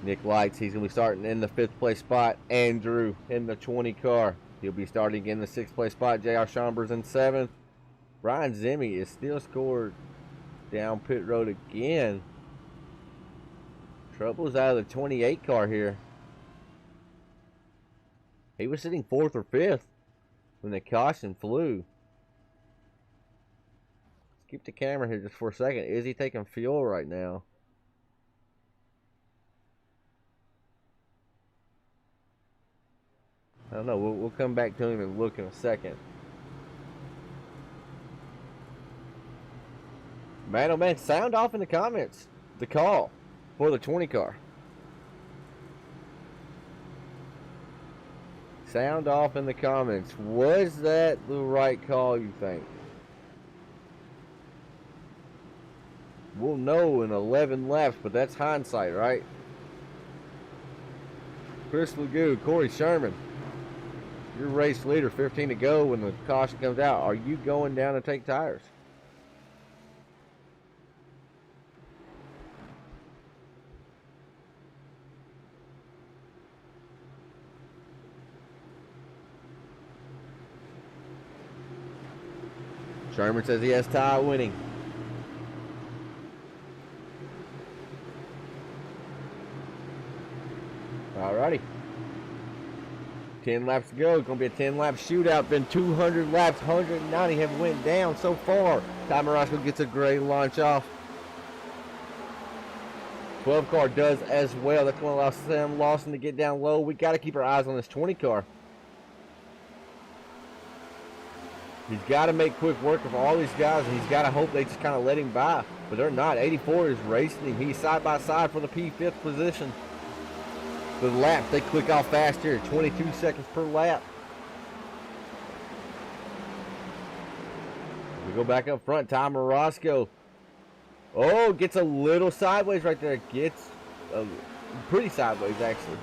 Nick Lights, he's going to be starting in the 5th place spot. Andrew in the 20 car. He'll be starting in the 6th place spot. J.R. Chambers in 7th. Brian Zimmy is still scored down pit road again. Trouble's out of the 28 car here. He was sitting 4th or 5th when the caution flew. Let's keep the camera here just for a second. Is he taking fuel right now? I don't know. We'll come back to him and look in a second. Man, oh man, sound off in the comments the call for the 20 car. Sound off in the comments. Was that the right call, you think? We'll know in 11 laps, but that's hindsight, right? Chris Lagoon, Corey Sherman, your race leader, 15 to go when the caution comes out. Are you going down to take tires? Sherman says he has tie winning. Alrighty. 10 laps to go. It's going to be a 10-lap shootout. Been 200 laps. 190 have went down so far. Ty Morosco gets a great launch off. 12 car does as well. That's going to allow Sam Lawson to get down low. We got to keep our eyes on this 20 car. He's got to make quick work of all these guys, and he's got to hope they just kind of let him by. But they're not. 84 is racing him. He's side by side for the P5th position. The laps, they click off fast here. 22 seconds per lap. We go back up front. Ty Morosco. Oh, gets a little sideways right there. Gets pretty sideways, actually.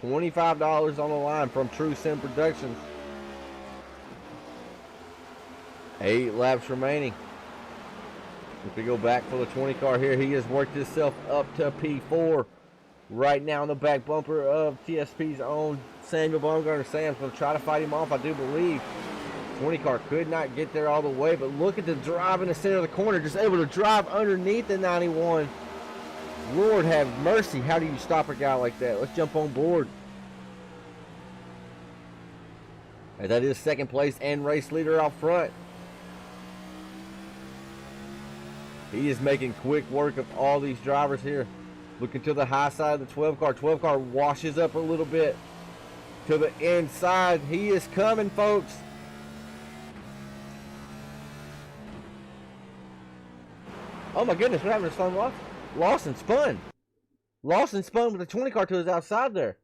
$25 on the line from True Sim Productions. 8 laps remaining. If we go back for the 20 car here, he has worked himself up to P4. Right now in the back bumper of TSP's own Samuel Baumgartner. Sam's going to try to fight him off, I do believe. 20 car could not get there all the way, but look at the drive in the center of the corner. Just able to drive underneath the 91. Lord have mercy. How do you stop a guy like that? Let's jump on board. And that is second place and race leader out front. He is making quick work of all these drivers here. Looking to the high side of the 12 car. 12 car washes up a little bit to the inside. He is coming, folks. Oh my goodness, what happened to Sloan Lawson? Lawson spun. Lawson spun with the 20 car to his outside there.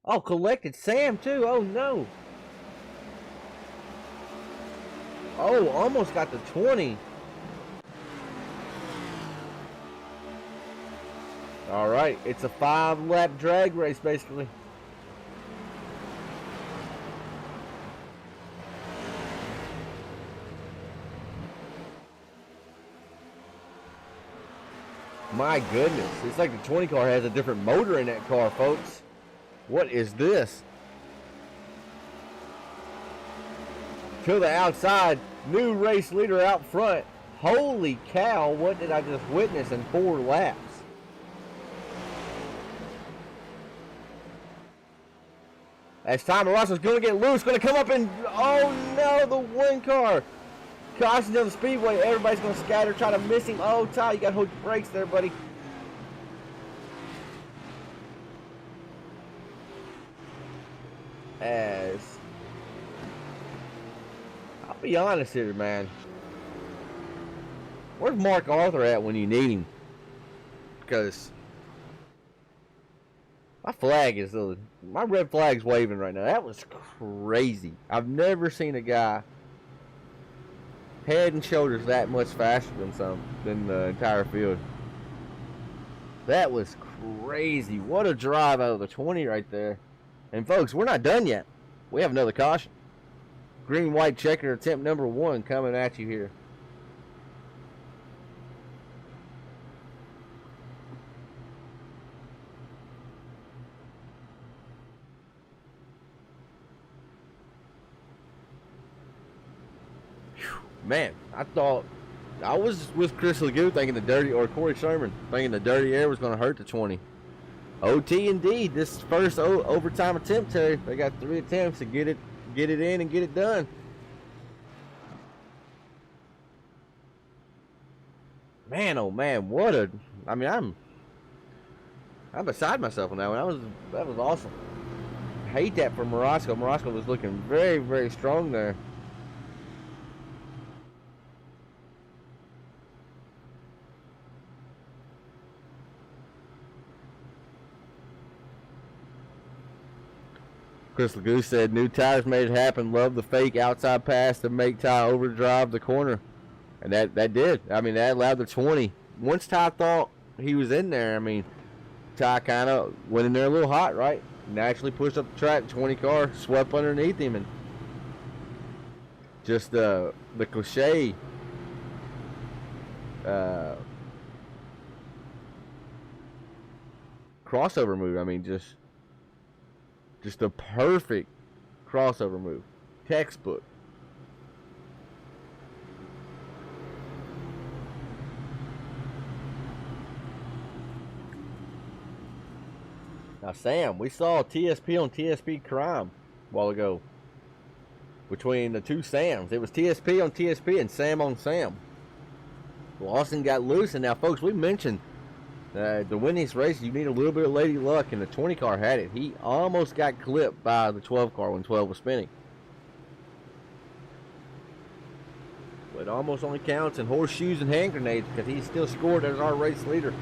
Oh, collected Sam too. Oh no. Oh, almost got the 20. All right, it's a 5-lap drag race, basically. My goodness, it's like the 20 car has a different motor in that car, folks. What is this? To the outside, new race leader out front. Holy cow, what did I just witness in 4 laps? As Tom Ross's going to get loose, going to come up and, oh no, the 1 car. Caution on the speedway, everybody's going to scatter, try to miss him. Oh, Ty, you got to hold your brakes there, buddy. As, I'll be honest here, man. Where's Mark Arthur at when you need him? Because my red flag's waving right now. That was crazy. I've never seen a guy head and shoulders that much faster than the entire field. That was crazy. What a drive out of the 20 right there. And folks, we're not done yet. We have another caution. Green white checker attempt number 1 coming at you here. Man, I thought I was with Chris Legoo thinking or Corey Sherman thinking the dirty air was going to hurt the 20. OT indeed. This first overtime attempt, Terry. They got 3 attempts to get it in and get it done. Man, oh man, what a! I mean, I'm beside myself on that one. That was awesome. I hate that for Morosco. Morosco was looking very, very strong there. Chris Legoo said, new tires made it happen. Love the fake outside pass to make Ty overdrive the corner. And that did. I mean, that allowed the 20. Once Ty thought he was in there, I mean, Ty kind of went in there a little hot, right? Naturally pushed up the track. 20 car swept underneath him. And just the cliche crossover move. I mean, just a perfect crossover move. Textbook. Now, Sam, we saw TSP on TSP crime a while ago between the two Sams. It was TSP on TSP and Sam on Sam. Lawson got loose, and now, folks, we mentioned to win these races, you need a little bit of lady luck, and the 20 car had it. He almost got clipped by the 12 car when 12 was spinning. But almost only counts in horseshoes and hand grenades because he still scored as our race leader.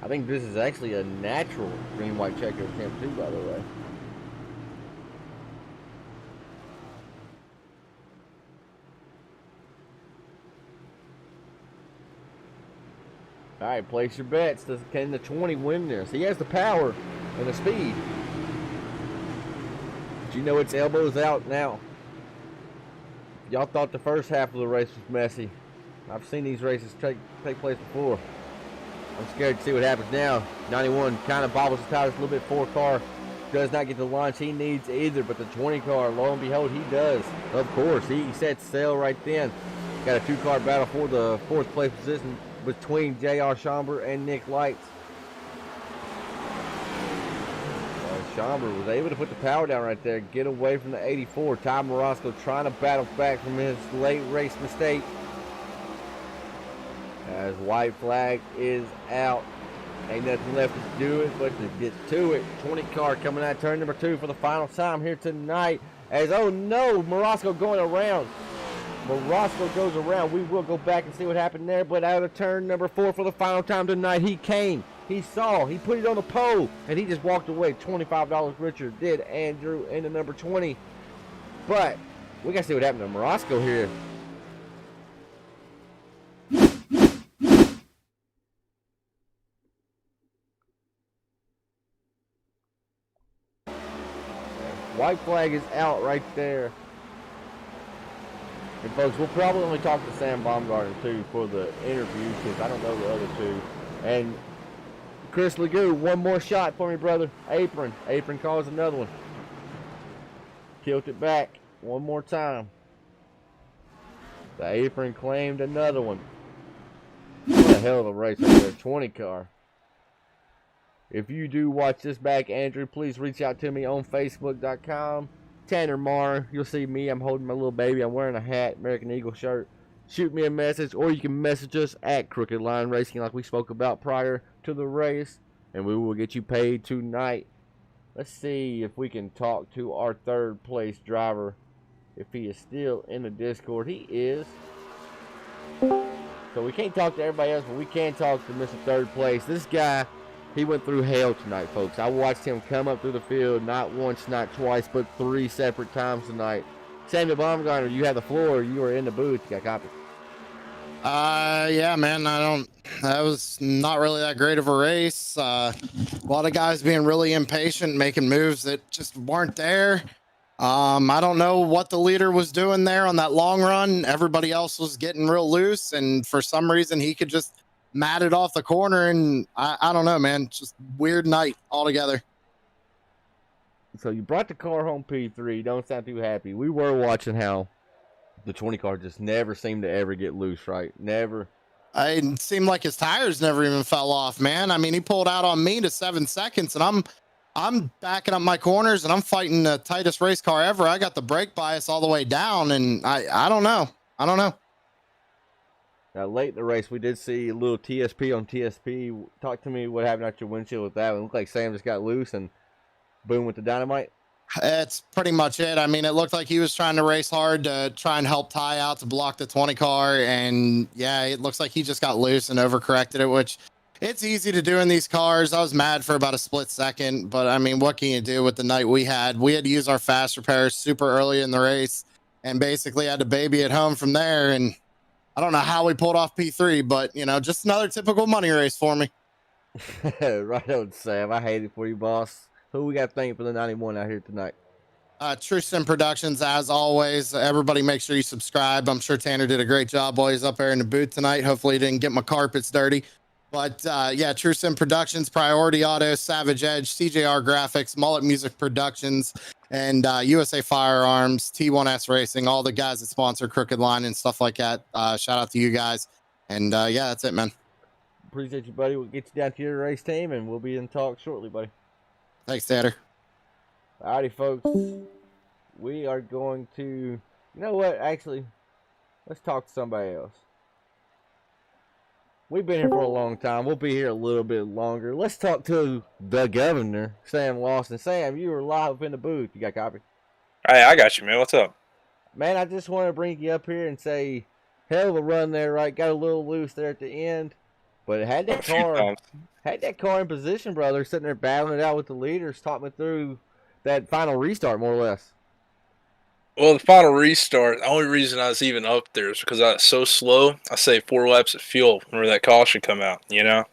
I think this is actually a natural green-white checker attempt too, by the way. All right, place your bets. Can the 20 win this? He has the power and the speed. But you know it's elbows out now. Y'all thought the first half of the race was messy. I've seen these races take place before. I'm scared to see what happens now. 91 kind of bobbles the tires a little bit. 4 car does not get the launch he needs either, but the 20 car, lo and behold, he does. Of course, he sets sail right then. Got a 2-car battle for the 4th place position between J.R. Schomburg and Nick Lights. Schomburg was able to put the power down right there, get away from the 84. Ty Morosco trying to battle back from his late race mistake. As white flag is out. Ain't nothing left to do it but to get to it. 20 car coming out turn number 2 for the final time here tonight. As, oh no, Morosco going around. Morosco goes around. We will go back and see what happened there. But out of turn number 4 for the final time tonight, he came. He saw. He put it on the pole. And he just walked away. $25 richer did Andrew in the number 20. But We gotta see what happened to Morosco here. White flag is out right there. And folks, we'll probably only talk to Sam Baumgartner too for the interview because I don't know the other two. And Chris Legoo, one more shot for me, brother. Apron. Apron calls another one. Tilt it back one more time. The apron claimed another one. What a hell of a race right there. 20 car. If you do watch this back, Andrew, please reach out to me on Facebook.com. Tanner Marr, you'll see me. I'm holding my little baby. I'm wearing a hat, American Eagle shirt. Shoot me a message, or you can message us at Crooked Line Racing like we spoke about prior to the race, and we will get you paid tonight. Let's see if we can talk to our third place driver, if he is still in the Discord. He is. So we can't talk to everybody else, but we can talk to Mr. Third Place. This guy, he went through hell tonight, folks. I watched him come up through the field not once, not twice, but 3 separate times tonight. Samuel Baumgartner, you have the floor. You are in the booth. You got copy. Yeah, man, that was not really that great of a race. A lot of guys being really impatient, making moves that just weren't there. I don't know what the leader was doing there on that long run. Everybody else was getting real loose, and for some reason he could just mat it off the corner, and I don't know, man. Just weird night altogether. So you brought the car home P3. Don't sound too happy. We were watching how the 20 car just never seemed to ever get loose, right? Never. It seemed like his tires never even fell off, man. I mean, he pulled out on me to 7 seconds, and I'm backing up my corners, and I'm fighting the tightest race car ever. I got the brake bias all the way down, and I don't know. Now, late in the race, we did see a little TSP on TSP. Talk to me what happened out your windshield with that one. It looked like Sam just got loose and boom with the dynamite. That's pretty much it. I mean, it looked like he was trying to race hard to try and help Ty out to block the 20 car. And yeah, it looks like he just got loose and overcorrected it, which it's easy to do in these cars. I was mad for about a split second, but I mean, what can you do with the night we had? We had to use our fast repairs super early in the race and basically had to baby it home from there. And I don't know how we pulled off P3, but you know, just another typical money race for me. Right on, Sam. I hate it for you, boss. Who we got thanking for the 91 out here tonight? True Sim Productions, as always. Everybody make sure you subscribe. I'm sure Tanner did a great job while he's up there in the booth tonight. Hopefully he didn't get my carpets dirty. But yeah, True Sim Productions, Priority Auto, Savage Edge, CJR Graphics, Mullet Music Productions, and USA Firearms, T1S Racing, all the guys that sponsor Crooked Line and stuff like that. Shout out to you guys. And yeah, that's it, man. Appreciate you, buddy. We'll get you down to your race team, and we'll be in talk shortly, buddy. Thanks, Tanner. Alrighty, folks. We are going to... You know what? Actually, let's talk to somebody else. We've been here for a long time. We'll be here a little bit longer. Let's talk to the governor, Sam Lawson. Sam, you were live in the booth. You got a copy? Hey, I got you, man. What's up? Man, I just want to bring you up here and say, hell of a run there, right? Got a little loose there at the end. But it had that car in position, brother, sitting there battling it out with the leaders. Talk me through that final restart, more or less. Well, the final restart, the only reason I was even up there is because I was so slow. I saved 4 laps of fuel whenever that caution come out, you know?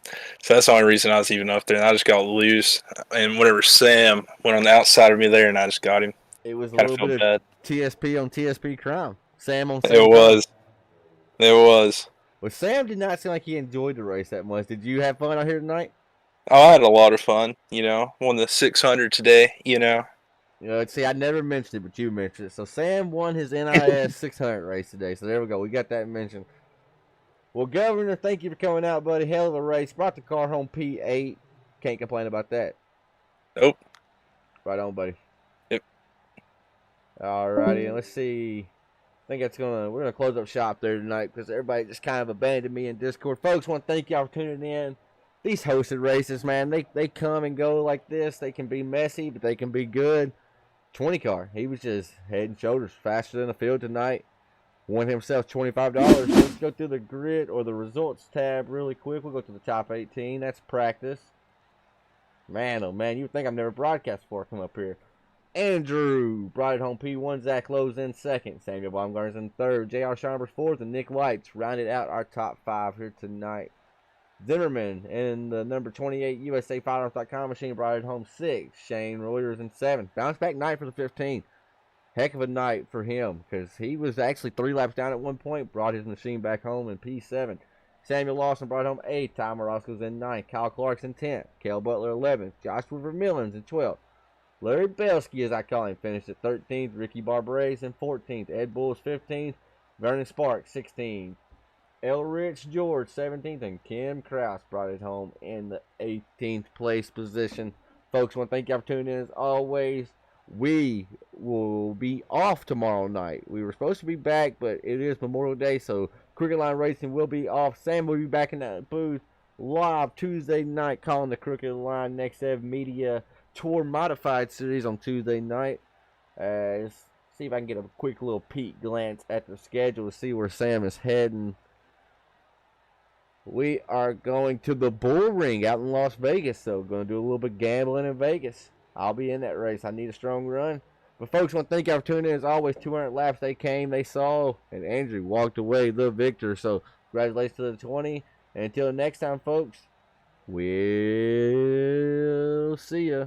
So that's the only reason I was even up there. And I just got loose. And whenever Sam went on the outside of me there, and I just got him. It was a little bit of TSP on TSP crime. Sam on Sam. It was. It was. Well, Sam did not seem like he enjoyed the race that much. Did you have fun out here tonight? Oh, I had a lot of fun, you know. Won the 600 today, you know. You know, see, I never mentioned it, but you mentioned it. So Sam won his NIS 600 race today. So there we go. We got that mentioned. Well, Governor, thank you for coming out, buddy. Hell of a race. Brought the car home P8. Can't complain about that. Nope. Right on, buddy. Yep. Alrighty, and let's see. I think we're gonna close up shop there tonight because everybody just kind of abandoned me in Discord. Folks, want to thank y'all for tuning in. These hosted races, man, they come and go like this. They can be messy, but they can be good. 20 car, he was just head and shoulders faster than the field tonight. Won himself $25. Let's go through the grid or the results tab really quick. We'll go to the top 18. That's practice. Man, oh man, you would think I've never broadcast before I come up here. Andrew brought it home P1. Zach Lowe's in second. Samuel Baumgartner's in third. J.R. Schomburg's fourth. And Nick White's rounded out our top 5 here tonight. Zimmerman in the number 28 USA Firearms.com machine brought it home 6th. Shane Reuters in 7th. Bounce back night for the 15. Heck of a night for him because he was actually 3 laps down at one point. Brought his machine back home in P7. Samuel Lawson brought home 8th. Ty Morosco's in 9th. Kyle Clark's in 10th. Cale Butler 11th. Joshua Vermillions in 12th. Larry Belsky, as I call him, finished at 13th. Ricky Barbares in 14th. Ed Bulls 15th. Vernon Sparks 16th. Elrich George 17th. And Kim Kraus brought it home in the 18th place position. Folks, I want to thank you for tuning in as always. We will be off tomorrow night. We were supposed to be back, but it is Memorial Day, so Crooked Line Racing will be off. Sam will be back in that booth live Tuesday night calling the Crooked Line Next Ev Media Tour Modified Series on Tuesday night. Let's see if I can get a quick little peek glance at the schedule to see where Sam is heading. We are going to the Bull Ring out in Las Vegas, so going to do a little bit of gambling in Vegas. I'll be in that race. I need a strong run. But folks, I want to thank you for tuning in. As always, 200 laps they came, they saw, and Andrew walked away the victor. So congratulations to the 20. And until next time, folks, we'll see ya.